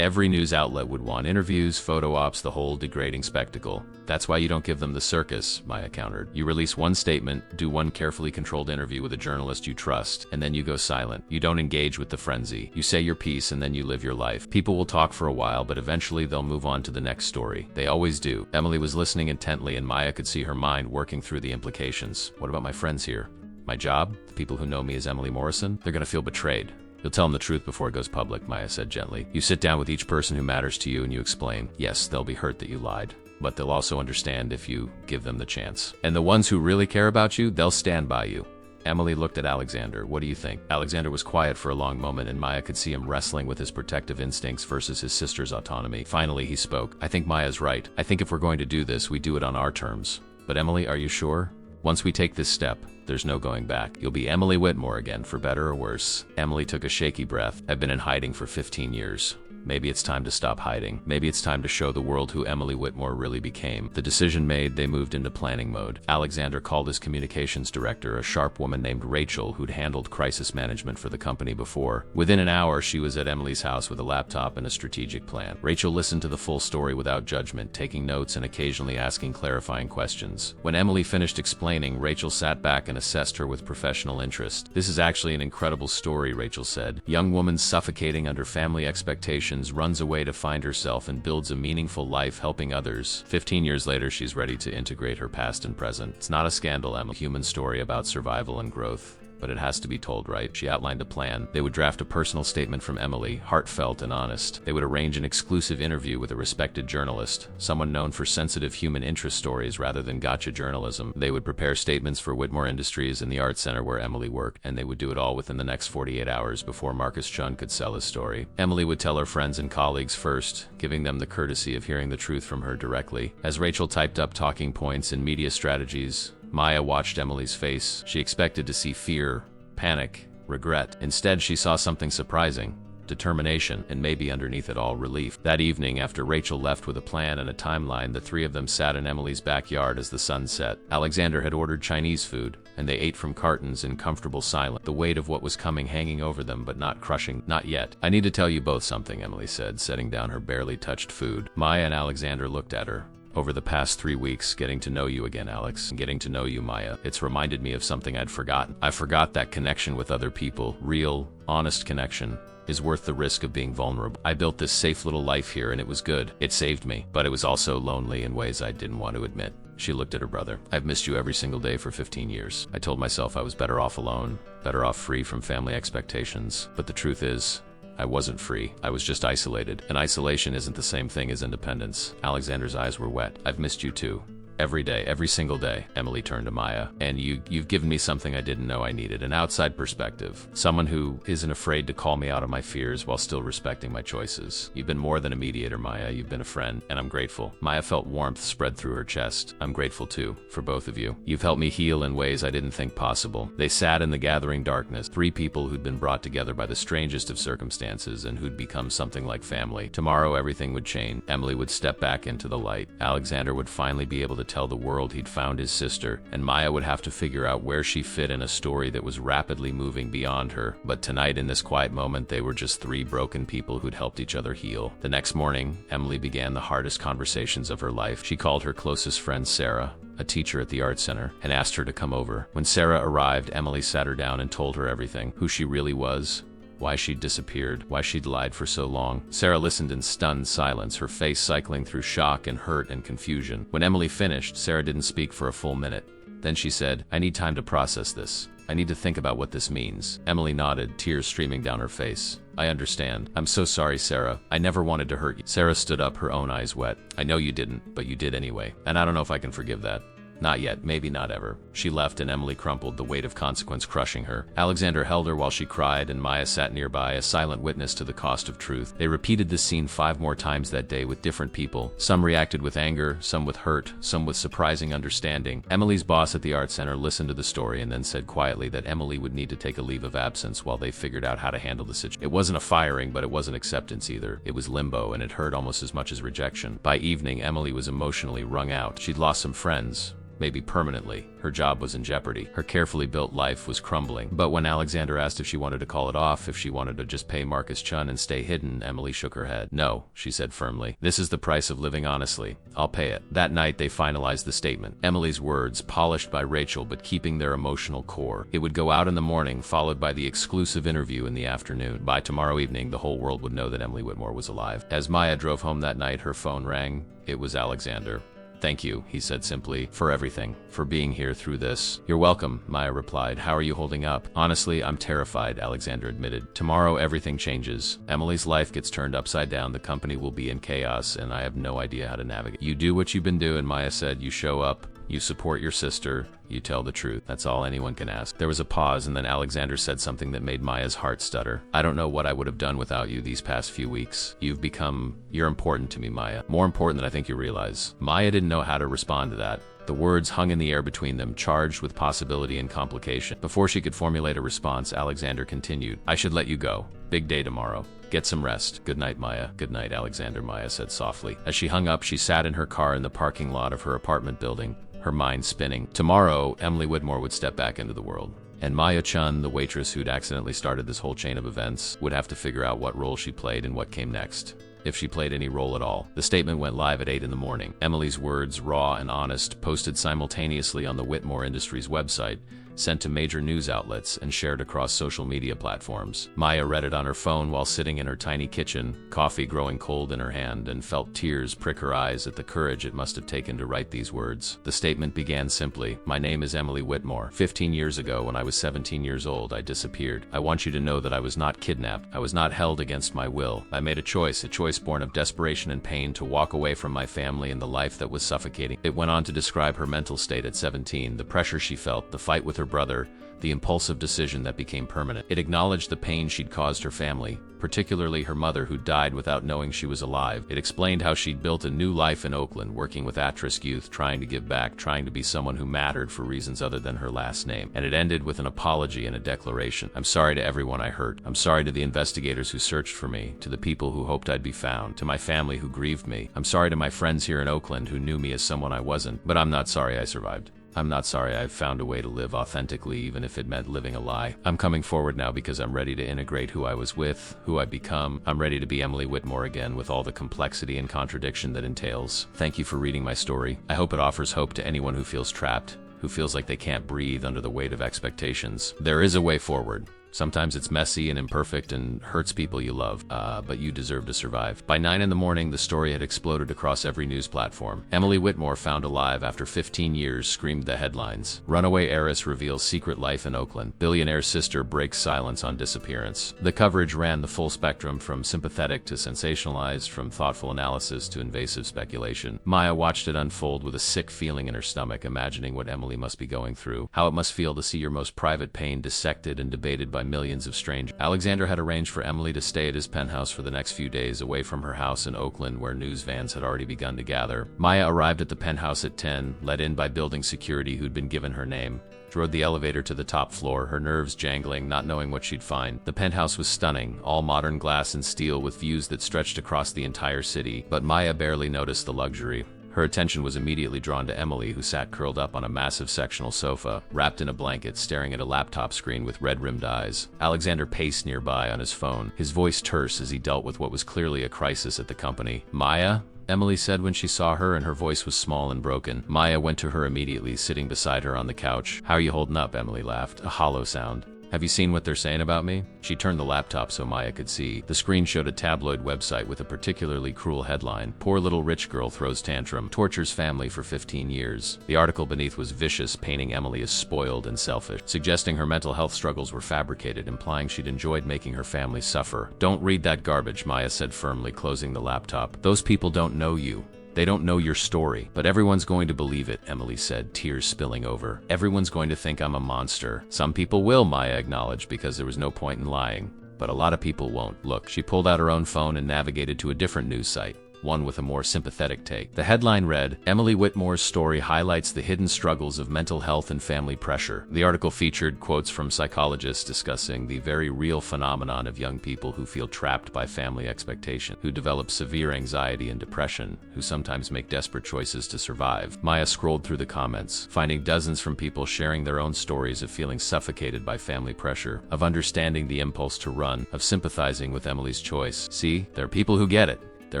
Every news outlet would want interviews, photo ops, the whole degrading spectacle. That's why you don't give them the circus, Maya countered. You release one statement, do one carefully controlled interview with a journalist you trust, and then you go silent. You don't engage with the frenzy. You say your piece and then you live your life. People will talk for a while, but eventually they'll move on to the next story. They always do. Emily was listening intently, and Maya could see her mind working through the implications. What about my friends here? My job? The people who know me as Emily Morrison? They're gonna feel betrayed. You'll tell them the truth before it goes public, Maya said gently. You sit down with each person who matters to you and you explain. Yes, they'll be hurt that you lied, but they'll also understand if you give them the chance. And the ones who really care about you, they'll stand by you. Emily looked at Alexander. What do you think? Alexander was quiet for a long moment, and Maya could see him wrestling with his protective instincts versus his sister's autonomy. Finally, he spoke. I think Maya's right. I think if we're going to do this, we do it on our terms. But Emily, are you sure? Once we take this step, there's no going back. You'll be Emily Whitmore again, for better or worse. Emily took a shaky breath. I've been in hiding for 15 years. Maybe it's time to stop hiding. Maybe it's time to show the world who Emily Whitmore really became. The decision made, they moved into planning mode. Alexander called his communications director, a sharp woman named Rachel, who'd handled crisis management for the company before. Within an hour, she was at Emily's house with a laptop and a strategic plan. Rachel listened to the full story without judgment, taking notes and occasionally asking clarifying questions. When Emily finished explaining, Rachel sat back and assessed her with professional interest. This is actually an incredible story, Rachel said. Young woman suffocating under family expectations, runs away to find herself and builds a meaningful life helping others. 15 years later, she's ready to integrate her past and present. It's not a scandal, Emma. A human story about survival and growth. But it has to be told right. She outlined a plan. They would draft a personal statement from Emily, heartfelt and honest. They would arrange an exclusive interview with a respected journalist, someone known for sensitive human interest stories rather than gotcha journalism. They would prepare statements for Whitmore Industries and the art center where Emily worked, and they would do it all within the next 48 hours before Marcus Chun could sell his story. Emily would tell her friends and colleagues first, giving them the courtesy of hearing the truth from her directly. As Rachel typed up talking points and media strategies, Maya watched Emily's face. She expected to see fear, panic, regret. Instead, she saw something surprising. Determination, and maybe underneath it all, relief. That evening, after Rachel left with a plan and a timeline, the three of them sat in Emily's backyard as the sun set. Alexander had ordered Chinese food, and they ate from cartons in comfortable silence, the weight of what was coming hanging over them but not crushing. Not yet. I need to tell you both something, Emily said, setting down her barely touched food. Maya and Alexander looked at her. Over the past 3 weeks, getting to know you again, Alex, and getting to know you, Maya, it's reminded me of something I'd forgotten. I forgot that connection with other people, real, honest connection, is worth the risk of being vulnerable. I built this safe little life here and it was good. It saved me, but it was also lonely in ways I didn't want to admit. She looked at her brother. I've missed you every single day for 15 years. I told myself I was better off alone, better off free from family expectations. But the truth is, I wasn't free. I was just isolated. And isolation isn't the same thing as independence. Alexander's eyes were wet. I've missed you too. Every day, every single day. Emily turned to Maya. And you've given me something I didn't know I needed, an outside perspective. Someone who isn't afraid to call me out of my fears while still respecting my choices. You've been more than a mediator, Maya. You've been a friend, and I'm grateful. Maya felt warmth spread through her chest. I'm grateful too, for both of you. You've helped me heal in ways I didn't think possible. They sat in the gathering darkness, 3 people who'd been brought together by the strangest of circumstances and who'd become something like family. Tomorrow everything would change. Emily would step back into the light. Alexander would finally be able to tell the world he'd found his sister, and Maya would have to figure out where she fit in a story that was rapidly moving beyond her. But tonight, in this quiet moment, they were just 3 broken people who'd helped each other heal. The next morning, Emily began the hardest conversations of her life. She called her closest friend Sarah, a teacher at the art center, and asked her to come over. When Sarah arrived, Emily sat her down and told her everything, who she really was, why she'd disappeared, why she'd lied for so long. Sarah listened in stunned silence, her face cycling through shock and hurt and confusion. When Emily finished, Sarah didn't speak for a full minute. Then she said, I need time to process this. I need to think about what this means. Emily nodded, tears streaming down her face. I understand. I'm so sorry, Sarah. I never wanted to hurt you. Sarah stood up, her own eyes wet. I know you didn't, but you did anyway. And I don't know if I can forgive that. Not yet, maybe not ever. She left and Emily crumpled, the weight of consequence crushing her. Alexander held her while she cried and Maya sat nearby, a silent witness to the cost of truth. They repeated this scene 5 more times that day with different people. Some reacted with anger, some with hurt, some with surprising understanding. Emily's boss at the art center listened to the story and then said quietly that Emily would need to take a leave of absence while they figured out how to handle the situation. It wasn't a firing, but it wasn't acceptance either. It was limbo, and it hurt almost as much as rejection. By evening, Emily was emotionally wrung out. She'd lost some friends, maybe permanently. Her job was in jeopardy. Her carefully built life was crumbling. But when Alexander asked if she wanted to call it off, if she wanted to just pay Marcus Chun and stay hidden, Emily shook her head. No, she said firmly. This is the price of living honestly. I'll pay it. That night, they finalized the statement. Emily's words, polished by Rachel but keeping their emotional core. It would go out in the morning, followed by the exclusive interview in the afternoon. By tomorrow evening, the whole world would know that Emily Whitmore was alive. As Maya drove home that night, her phone rang. It was Alexander. Thank you, he said simply, for everything, for being here through this. You're welcome, Maya replied. How are you holding up? Honestly, I'm terrified, Alexander admitted. Tomorrow, everything changes. Emily's life gets turned upside down, the company will be in chaos, and I have no idea how to navigate. You do what you've been doing, Maya said. You show up, you support your sister, you tell the truth. That's all anyone can ask. There was a pause, and then Alexander said something that made Maya's heart stutter. I don't know what I would have done without you these past few weeks. You're important to me, Maya. More important than I think you realize. Maya didn't know how to respond to that. The words hung in the air between them, charged with possibility and complication. Before she could formulate a response, Alexander continued. I should let you go. Big day tomorrow. Get some rest. Good night, Maya. Good night, Alexander, Maya said softly. As she hung up, she sat in her car in the parking lot of her apartment building, her mind spinning. Tomorrow, Emily Whitmore would step back into the world. And Maya Chun, the waitress who'd accidentally started this whole chain of events, would have to figure out what role she played and what came next, if she played any role at all. The statement went live at 8 in the morning. Emily's words, raw and honest, posted simultaneously on the Whitmore Industries website, sent to major news outlets, and shared across social media platforms. Maya read it on her phone while sitting in her tiny kitchen, coffee growing cold in her hand, and felt tears prick her eyes at the courage it must have taken to write these words. The statement began simply, My name is Emily Whitmore. 15 years ago, when I was 17 years old, I disappeared. I want you to know that I was not kidnapped. I was not held against my will. I made a choice born of desperation and pain, to walk away from my family and the life that was suffocating. It went on to describe her mental state at 17, the pressure she felt, the fight with her brother, the impulsive decision that became permanent. It acknowledged the pain she'd caused her family, particularly her mother, who died without knowing she was alive. It explained how she'd built a new life in Oakland, working with at-risk youth, trying to give back, trying to be someone who mattered for reasons other than her last name. And it ended with an apology and a declaration. I'm sorry to everyone I hurt. I'm sorry to the investigators who searched for me, to the people who hoped I'd be found, to my family who grieved me. I'm sorry to my friends here in Oakland who knew me as someone I wasn't, but I'm not sorry I survived. I'm not sorry. I've found a way to live authentically, even if it meant living a lie. I'm coming forward now because I'm ready to integrate who I was with, who I've become. I'm ready to be Emily Whitmore again with all the complexity and contradiction that entails. Thank you for reading my story. I hope it offers hope to anyone who feels trapped, who feels like they can't breathe under the weight of expectations. There is a way forward. Sometimes it's messy and imperfect and hurts people you love, but you deserve to survive. By 9 in the morning, the story had exploded across every news platform. Emily Whitmore found alive after 15 years screamed the headlines. Runaway heiress reveals secret life in Oakland. Billionaire sister breaks silence on disappearance. The coverage ran the full spectrum, from sympathetic to sensationalized, from thoughtful analysis to invasive speculation. Maya watched it unfold with a sick feeling in her stomach, imagining what Emily must be going through, how it must feel to see your most private pain dissected and debated by millions of strangers. Alexander had arranged for Emily to stay at his penthouse for the next few days, away from her house in Oakland, where news vans had already begun to gather. Maya arrived at the penthouse at 10, let in by building security who'd been given her name. Rode the elevator to the top floor, her nerves jangling, not knowing what she'd find. The penthouse was stunning, all modern glass and steel with views that stretched across the entire city, but Maya barely noticed the luxury. Her attention was immediately drawn to Emily, who sat curled up on a massive sectional sofa, wrapped in a blanket, staring at a laptop screen with red-rimmed eyes. Alexander paced nearby on his phone, his voice terse as he dealt with what was clearly a crisis at the company. "Maya?" Emily said when she saw her, and her voice was small and broken. Maya went to her immediately, sitting beside her on the couch. "How are you holding up?" Emily laughed, a hollow sound. "Have you seen what they're saying about me?" She turned the laptop so Maya could see. The screen showed a tabloid website with a particularly cruel headline: "Poor little rich girl throws tantrum, tortures family for 15 years." The article beneath was vicious, painting Emily as spoiled and selfish, suggesting her mental health struggles were fabricated, implying she'd enjoyed making her family suffer. "Don't read that garbage," Maya said firmly, closing the laptop. "Those people don't know you. They don't know your story, but everyone's going to believe it," Emily said, tears spilling over. "Everyone's going to think I'm a monster." "Some people will," Maya acknowledged, "because there was no point in lying. But a lot of people won't." Look, she pulled out her own phone and navigated to a different news site, one with a more sympathetic take. The headline read, "Emily Whitmore's story highlights the hidden struggles of mental health and family pressure." The article featured quotes from psychologists discussing the very real phenomenon of young people who feel trapped by family expectation, who develop severe anxiety and depression, who sometimes make desperate choices to survive. Maya scrolled through the comments, finding dozens from people sharing their own stories of feeling suffocated by family pressure, of understanding the impulse to run, of sympathizing with Emily's choice. "See, there are people who get it. There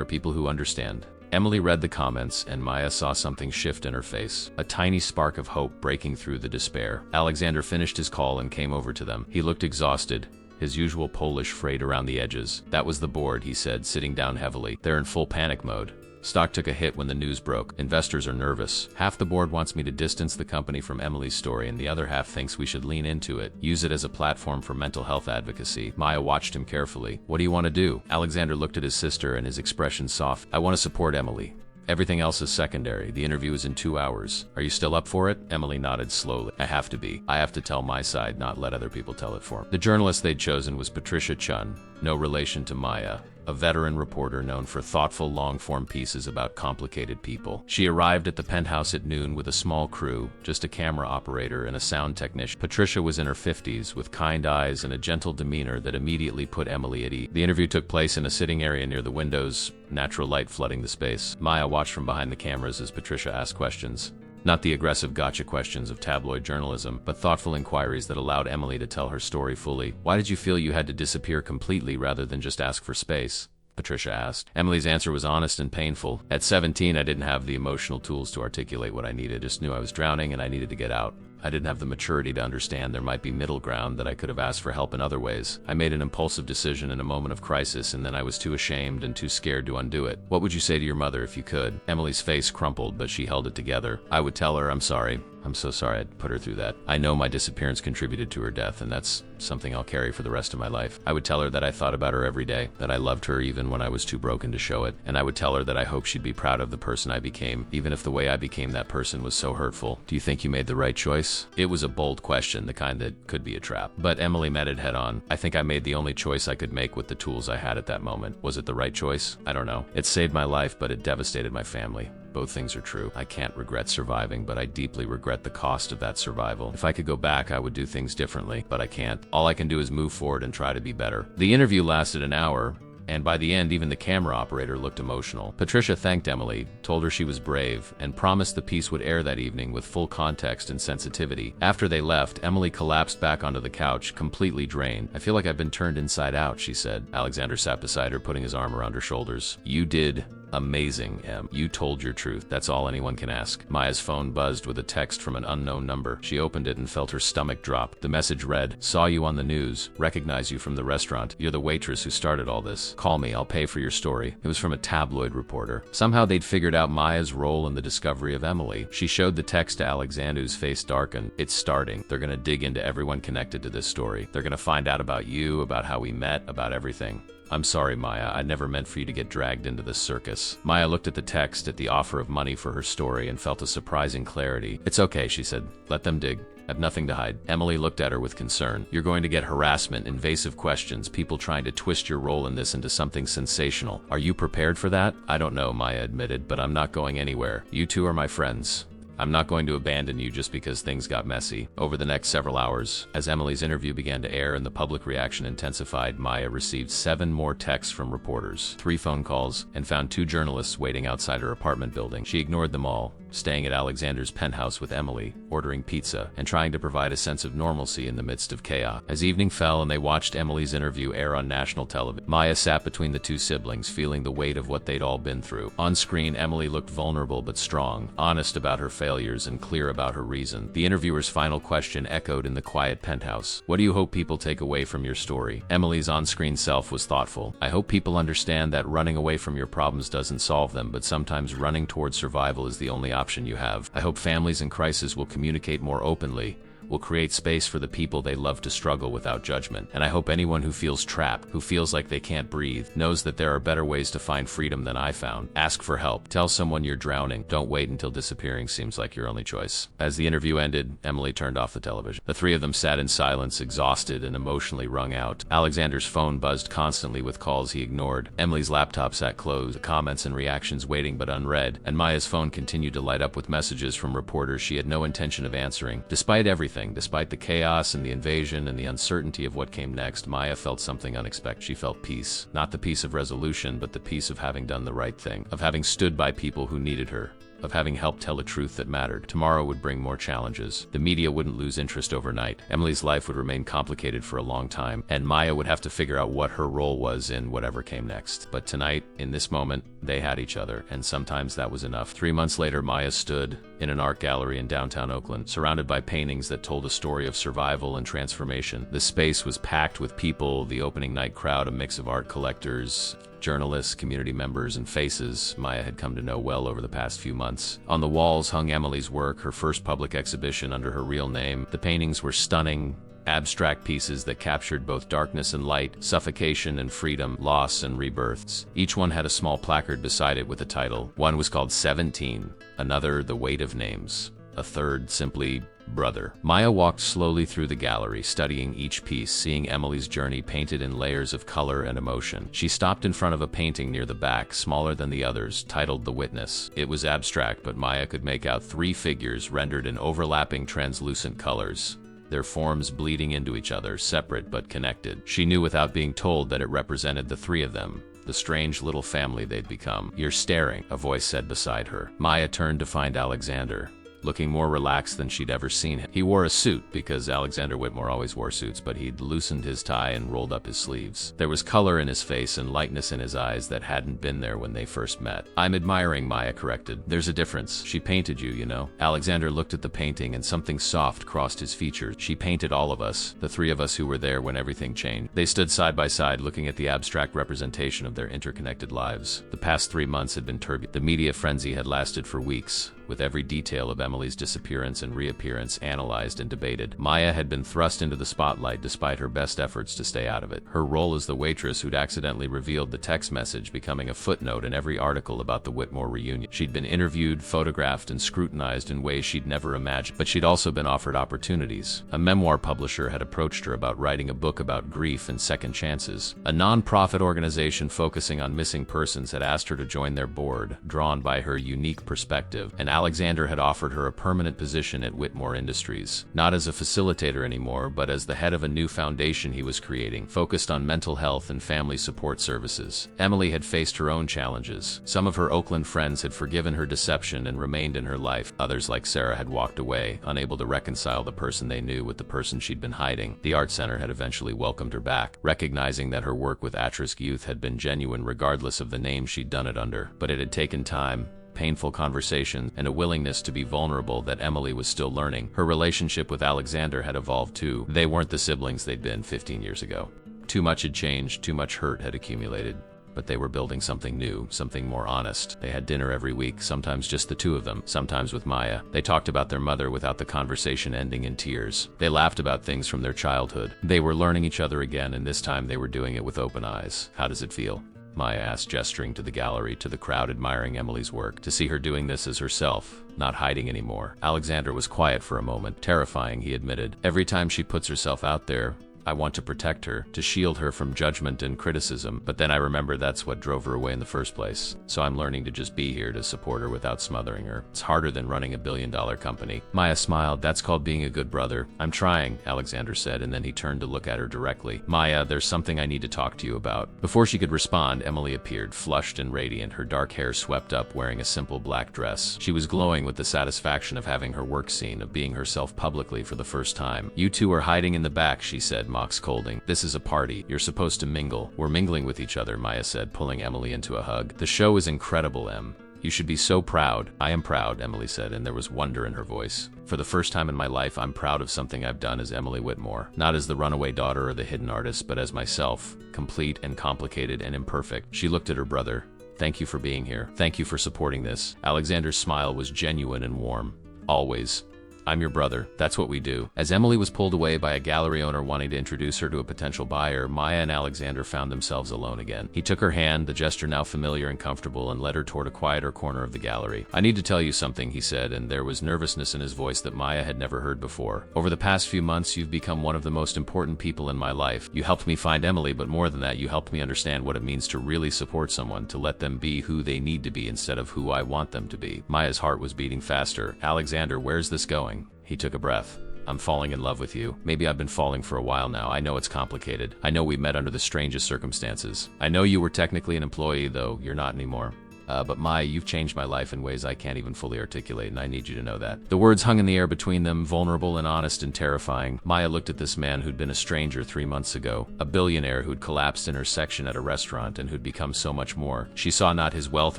are people who understand." Emily read the comments, and Maya saw something shift in her face, a tiny spark of hope breaking through the despair. Alexander finished his call and came over to them. He looked exhausted, his usual Polish frayed around the edges. "That was the board," he said, sitting down heavily. "They're in full panic mode. Stock took a hit when the news broke. Investors are nervous. Half the board wants me to distance the company from Emily's story, and the other half thinks we should lean into it, use it as a platform for mental health advocacy." Maya watched him carefully. "What do you want to do?" Alexander looked at his sister, and his expression soft. "I want to support Emily. Everything else is secondary. The interview is in 2 hours. Are you still up for it?" Emily nodded slowly. "I have to be. I have to tell my side, not let other people tell it for me." The journalist they'd chosen was Patricia Chun, no relation to Maya, a veteran reporter known for thoughtful, long-form pieces about complicated people. She arrived at the penthouse at noon with a small crew, just a camera operator and a sound technician. Patricia was in her 50s, with kind eyes and a gentle demeanor that immediately put Emily at ease. The interview took place in a sitting area near the windows, natural light flooding the space. Maya watched from behind the cameras as Patricia asked questions. Not the aggressive gotcha questions of tabloid journalism, but thoughtful inquiries that allowed Emily to tell her story fully. "Why did you feel you had to disappear completely rather than just ask for space?" Patricia asked. Emily's answer was honest and painful. "At 17, I didn't have the emotional tools to articulate what I needed. Just knew I was drowning and I needed to get out. I didn't have the maturity to understand there might be middle ground, that I could have asked for help in other ways. I made an impulsive decision in a moment of crisis, and then I was too ashamed and too scared to undo it." "What would you say to your mother if you could?" Emily's face crumpled, but she held it together. "I would tell her, I'm sorry. I'm so sorry I'd put her through that. I know my disappearance contributed to her death, and that's something I'll carry for the rest of my life. I would tell her that I thought about her every day, that I loved her even when I was too broken to show it, and I would tell her that I hope she'd be proud of the person I became, even if the way I became that person was so hurtful." "Do you think you made the right choice?" It was a bold question, the kind that could be a trap. But Emily met it head on. "I think I made the only choice I could make with the tools I had at that moment. Was it the right choice? I don't know. It saved my life, but it devastated my family. Both things are true. I can't regret surviving, but I deeply regret the cost of that survival. If I could go back, I would do things differently, but I can't. All I can do is move forward and try to be better." The interview lasted an hour. And by the end, even the camera operator looked emotional. Patricia thanked Emily, told her she was brave, and promised the piece would air that evening with full context and sensitivity. After they left, Emily collapsed back onto the couch, completely drained. "I feel like I've been turned inside out," she said. Alexander sat beside her, putting his arm around her shoulders. "You did amazing, Em. You told your truth. That's all anyone can ask." Maya's phone buzzed with a text from an unknown number. She opened it and felt her stomach drop. The message read, "Saw you on the news. Recognize you from the restaurant. You're the waitress who started all this. Call me. I'll pay for your story." It was from a tabloid reporter. Somehow they'd figured out Maya's role in the discovery of Emily. She showed the text to Alexander, whose face darkened. "It's starting. They're gonna dig into everyone connected to this story. They're gonna find out about you, about how we met, about everything. I'm sorry, Maya. I never meant for you to get dragged into this circus." Maya looked at the text, at the offer of money for her story, and felt a surprising clarity. "It's okay," she said. "Let them dig. I've nothing to hide." Emily looked at her with concern. "You're going to get harassment, invasive questions, people trying to twist your role in this into something sensational. Are you prepared for that?" "I don't know," Maya admitted, "but I'm not going anywhere. You two are my friends. I'm not going to abandon you just because things got messy." Over the next several hours, as Emily's interview began to air and the public reaction intensified, Maya received 7 more texts from reporters, 3 phone calls, and found 2 journalists waiting outside her apartment building. She ignored them all, staying at Alexander's penthouse with Emily, ordering pizza, and trying to provide a sense of normalcy in the midst of chaos. As evening fell and they watched Emily's interview air on national television, Maya sat between the 2 siblings, feeling the weight of what they'd all been through. On screen, Emily looked vulnerable but strong, honest about her failures and clear about her reason. The interviewer's final question echoed in the quiet penthouse. "What do you hope people take away from your story?" Emily's on-screen self was thoughtful. "I hope people understand that running away from your problems doesn't solve them, but sometimes running towards survival is the only option you have. I hope families in crisis will communicate more openly, will create space for the people they love to struggle without judgment. And I hope anyone who feels trapped, who feels like they can't breathe, knows that there are better ways to find freedom than I found. Ask for help. Tell someone you're drowning. Don't wait until disappearing seems like your only choice." As the interview ended, Emily turned off the television. The 3 of them sat in silence, exhausted and emotionally wrung out. Alexander's phone buzzed constantly with calls he ignored. Emily's laptop sat closed, the comments and reactions waiting but unread, and Maya's phone continued to light up with messages from reporters she had no intention of answering. Despite everything, despite the chaos and the invasion and the uncertainty of what came next, Maya felt something unexpected. She felt peace. Not the peace of resolution, but the peace of having done the right thing, of having stood by people who needed her, of having helped tell a truth that mattered. Tomorrow would bring more challenges. The media wouldn't lose interest overnight. Emily's life would remain complicated for a long time, and Maya would have to figure out what her role was in whatever came next. But tonight, in this moment, they had each other, and sometimes that was enough. 3 months later, Maya stood in an art gallery in downtown Oakland, surrounded by paintings that told a story of survival and transformation. The space was packed with people, the opening night crowd, a mix of art collectors, journalists, community members, and faces Maya had come to know well over the past few months. On the walls hung Emily's work, her first public exhibition under her real name. The paintings were stunning, abstract pieces that captured both darkness and light, suffocation and freedom, loss and rebirths. Each one had a small placard beside it with a title. One was called 17, another The Weight of Names, a third simply Brother. Maya walked slowly through the gallery, studying each piece, seeing Emily's journey painted in layers of color and emotion. She stopped in front of a painting near the back, smaller than the others, titled The Witness. It was abstract, but Maya could make out 3 figures rendered in overlapping translucent colors, their forms bleeding into each other, separate but connected. She knew without being told that it represented the 3 of them, the strange little family they'd become. "You're staring," a voice said beside her. Maya turned to find Alexander, looking more relaxed than she'd ever seen him. He wore a suit, because Alexander Whitmore always wore suits, but he'd loosened his tie and rolled up his sleeves. There was color in his face and lightness in his eyes that hadn't been there when they first met. "I'm admiring," Maya corrected. "There's a difference. She painted you, you know." Alexander looked at the painting and something soft crossed his features. "She painted all of us, the 3 of us who were there when everything changed." They stood side by side, looking at the abstract representation of their interconnected lives. The past 3 months had been turbulent. The media frenzy had lasted for weeks, with every detail of Emily's disappearance and reappearance analyzed and debated. Maya had been thrust into the spotlight despite her best efforts to stay out of it. Her role as the waitress who'd accidentally revealed the text message becoming a footnote in every article about the Whitmore reunion. She'd been interviewed, photographed, and scrutinized in ways she'd never imagined, but she'd also been offered opportunities. A memoir publisher had approached her about writing a book about grief and second chances. A non-profit organization focusing on missing persons had asked her to join their board, drawn by her unique perspective. And Alexander had offered her a permanent position at Whitmore Industries, not as a facilitator anymore, but as the head of a new foundation he was creating, focused on mental health and family support services. Emily had faced her own challenges. Some of her Oakland friends had forgiven her deception and remained in her life. Others, like Sarah, had walked away, unable to reconcile the person they knew with the person she'd been hiding. The art center had eventually welcomed her back, recognizing that her work with at-risk youth had been genuine regardless of the name she'd done it under. But it had taken time, painful conversations, and a willingness to be vulnerable that Emily was still learning. Her relationship with Alexander had evolved too. They weren't the siblings they'd been 15 years ago. Too much had changed, too much hurt had accumulated. But they were building something new, something more honest. They had dinner every week, sometimes just the two of them, sometimes with Maya. They talked about their mother without the conversation ending in tears. They laughed about things from their childhood. They were learning each other again, and this time they were doing it with open eyes. "How does it feel?" Maya asked, gesturing to the gallery, to the crowd admiring Emily's work. To see her doing this as herself, not hiding anymore. Alexander was quiet for a moment. "Terrifying," he admitted. "Every time she puts herself out there, I want to protect her, to shield her from judgment and criticism, but then I remember that's what drove her away in the first place. So I'm learning to just be here to support her without smothering her. It's harder than running a billion-dollar company." Maya smiled. "That's called being a good brother." "I'm trying," Alexander said, and then he turned to look at her directly. "Maya, there's something I need to talk to you about." Before she could respond, Emily appeared, flushed and radiant, her dark hair swept up, wearing a simple black dress. She was glowing with the satisfaction of having her work seen, of being herself publicly for the first time. "You two are hiding in the back," she said, mock scolding. "This is a party. You're supposed to mingle." "We're mingling with each other," Maya said, pulling Emily into a hug. "The show is incredible, Em. You should be so proud." "I am proud," Emily said, and there was wonder in her voice. "For the first time in my life, I'm proud of something I've done as Emily Whitmore. Not as the runaway daughter or the hidden artist, but as myself, complete and complicated and imperfect." She looked at her brother. "Thank you for being here. Thank you for supporting this." Alexander's smile was genuine and warm. "Always. I'm your brother. That's what we do." As Emily was pulled away by a gallery owner wanting to introduce her to a potential buyer, Maya and Alexander found themselves alone again. He took her hand, the gesture now familiar and comfortable, and led her toward a quieter corner of the gallery. "I need to tell you something," he said, and there was nervousness in his voice that Maya had never heard before. "Over the past few months, you've become one of the most important people in my life. You helped me find Emily, but more than that, you helped me understand what it means to really support someone, to let them be who they need to be instead of who I want them to be." Maya's heart was beating faster. "Alexander, where's this going?" He took a breath. "I'm falling in love with you. Maybe I've been falling for a while now. I know it's complicated. I know we met under the strangest circumstances. I know you were technically an employee, though you're not anymore. But Maya, you've changed my life in ways I can't even fully articulate, and I need you to know that." The words hung in the air between them, vulnerable and honest and terrifying. Maya looked at this man who'd been a stranger 3 months ago, a billionaire who'd collapsed in her section at a restaurant and who'd become so much more. She saw not his wealth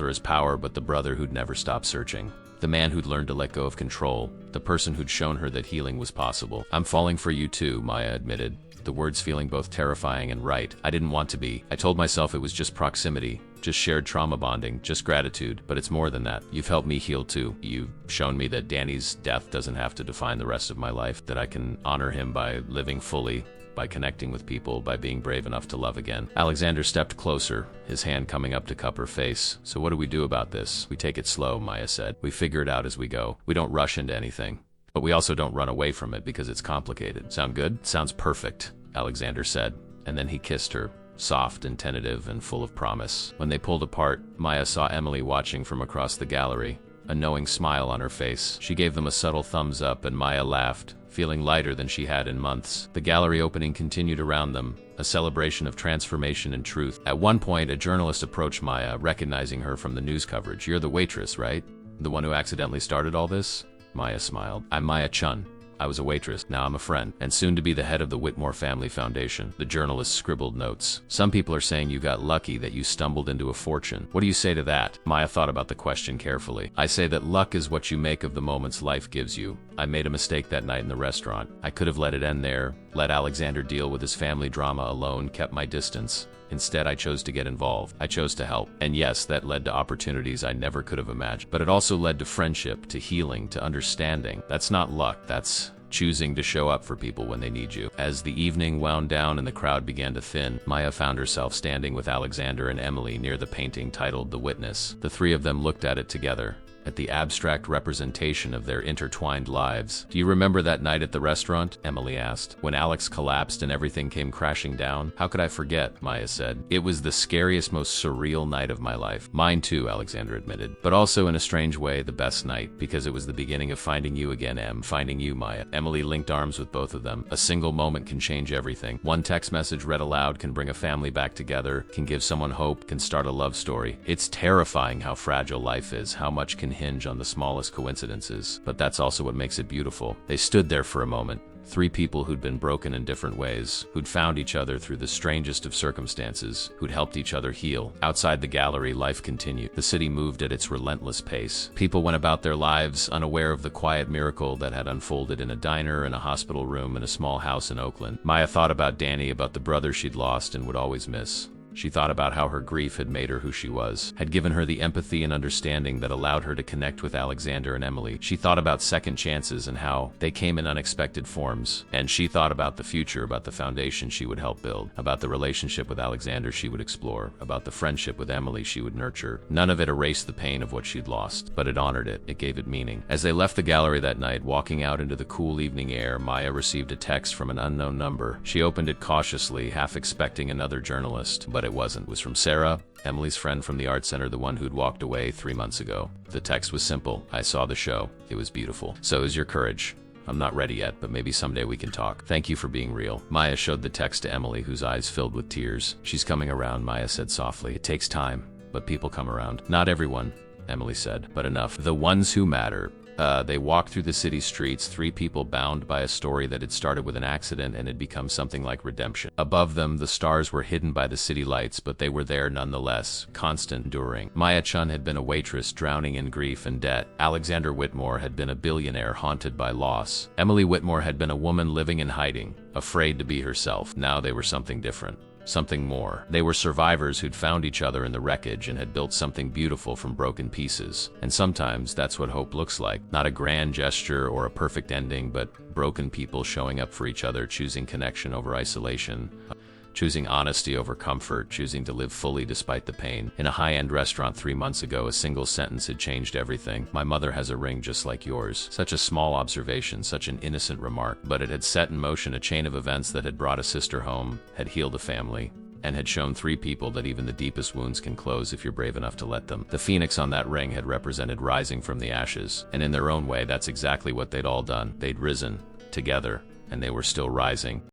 or his power, but the brother who'd never stopped searching. The man who'd learned to let go of control, the person who'd shown her that healing was possible. "I'm falling for you too," Maya admitted, the words feeling both terrifying and right. "I didn't want to be. I told myself it was just proximity, just shared trauma bonding, just gratitude, but it's more than that. You've helped me heal too. You've shown me that Danny's death doesn't have to define the rest of my life, that I can honor him by living fully, by connecting with people, by being brave enough to love again." Alexander stepped closer, his hand coming up to cup her face. "So what do we do about this?" "We take it slow," Maya said. "We figure it out as we go. We don't rush into anything. But we also don't run away from it because it's complicated." "Sound good?" "Sounds perfect," Alexander said, and then he kissed her, soft and tentative and full of promise. When they pulled apart, Maya saw Emily watching from across the gallery, a knowing smile on her face. She gave them a subtle thumbs up, and Maya laughed, feeling lighter than she had in months. The gallery opening continued around them, a celebration of transformation and truth. At one point, a journalist approached Maya, recognizing her from the news coverage. "You're the waitress, right? The one who accidentally started all this?" Maya smiled. "I'm Maya Chun. I was a waitress, now I'm a friend, and soon to be the head of the Whitmore Family Foundation." The journalist scribbled notes. "Some people are saying you got lucky, that you stumbled into a fortune. What do you say to that?" Maya thought about the question carefully. "I say that luck is what you make of the moments life gives you. I made a mistake that night in the restaurant. I could have let it end there, let Alexander deal with his family drama alone, kept my distance. Instead, I chose to get involved. I chose to help. And yes, that led to opportunities I never could have imagined. But it also led to friendship, to healing, to understanding. That's not luck. That's choosing to show up for people when they need you." As the evening wound down and the crowd began to thin, Maya found herself standing with Alexander and Emily near the painting titled "The Witness." The three of them looked at it together, at the abstract representation of their intertwined lives. "Do you remember that night at the restaurant?" Emily asked. "When Alex collapsed and everything came crashing down?" "How could I forget?" Maya said. "It was the scariest, most surreal night of my life." "Mine too," Alexander admitted. "But also in a strange way, the best night, because it was the beginning of finding you again, Em. Finding you, Maya." Emily linked arms with both of them. A single moment can change everything. One text message read aloud can bring a family back together, can give someone hope, can start a love story. It's terrifying how fragile life is, how much can hinge on the smallest coincidences. But that's also what makes it beautiful. They stood there for a moment. Three people who'd been broken in different ways, who'd found each other through the strangest of circumstances, who'd helped each other heal. Outside the gallery, life continued. The city moved at its relentless pace. People went about their lives, unaware of the quiet miracle that had unfolded in a diner, in a hospital room, in a small house in Oakland. Maya thought about Danny, about the brother she'd lost and would always miss. She thought about how her grief had made her who she was, had given her the empathy and understanding that allowed her to connect with Alexander and Emily. She thought about second chances and how they came in unexpected forms. And she thought about the future, about the foundation she would help build, about the relationship with Alexander she would explore, about the friendship with Emily she would nurture. None of it erased the pain of what she'd lost, but it honored it. It gave it meaning. As they left the gallery that night, walking out into the cool evening air, Maya received a text from an unknown number. She opened it cautiously, half expecting another journalist, but it wasn't. It was from Sarah, Emily's friend from the art center, the one who'd walked away 3 months ago. The text was simple. "I saw the show. It was beautiful. So is your courage. I'm not ready yet, but maybe someday we can talk. Thank you for being real." Maya showed the text to Emily, whose eyes filled with tears. "She's coming around," Maya said softly. "It takes time, but people come around." "Not everyone," Emily said, "but enough. The ones who matter." They walked through the city streets, three people bound by a story that had started with an accident and had become something like redemption. Above them, the stars were hidden by the city lights, but they were there nonetheless, constant, enduring. Maya Chun had been a waitress drowning in grief and debt. Alexander Whitmore had been a billionaire haunted by loss. Emily Whitmore had been a woman living in hiding, afraid to be herself. Now they were something different. Something more. They were survivors who'd found each other in the wreckage and had built something beautiful from broken pieces. And sometimes that's what hope looks like. Not a grand gesture or a perfect ending, but broken people showing up for each other, choosing connection over isolation, choosing honesty over comfort, choosing to live fully despite the pain. In a high-end restaurant 3 months ago, a single sentence had changed everything. "My mother has a ring just like yours." Such a small observation, such an innocent remark, but it had set in motion a chain of events that had brought a sister home, had healed a family, and had shown three people that even the deepest wounds can close if you're brave enough to let them. The phoenix on that ring had represented rising from the ashes, and in their own way, that's exactly what they'd all done. They'd risen, together, and they were still rising.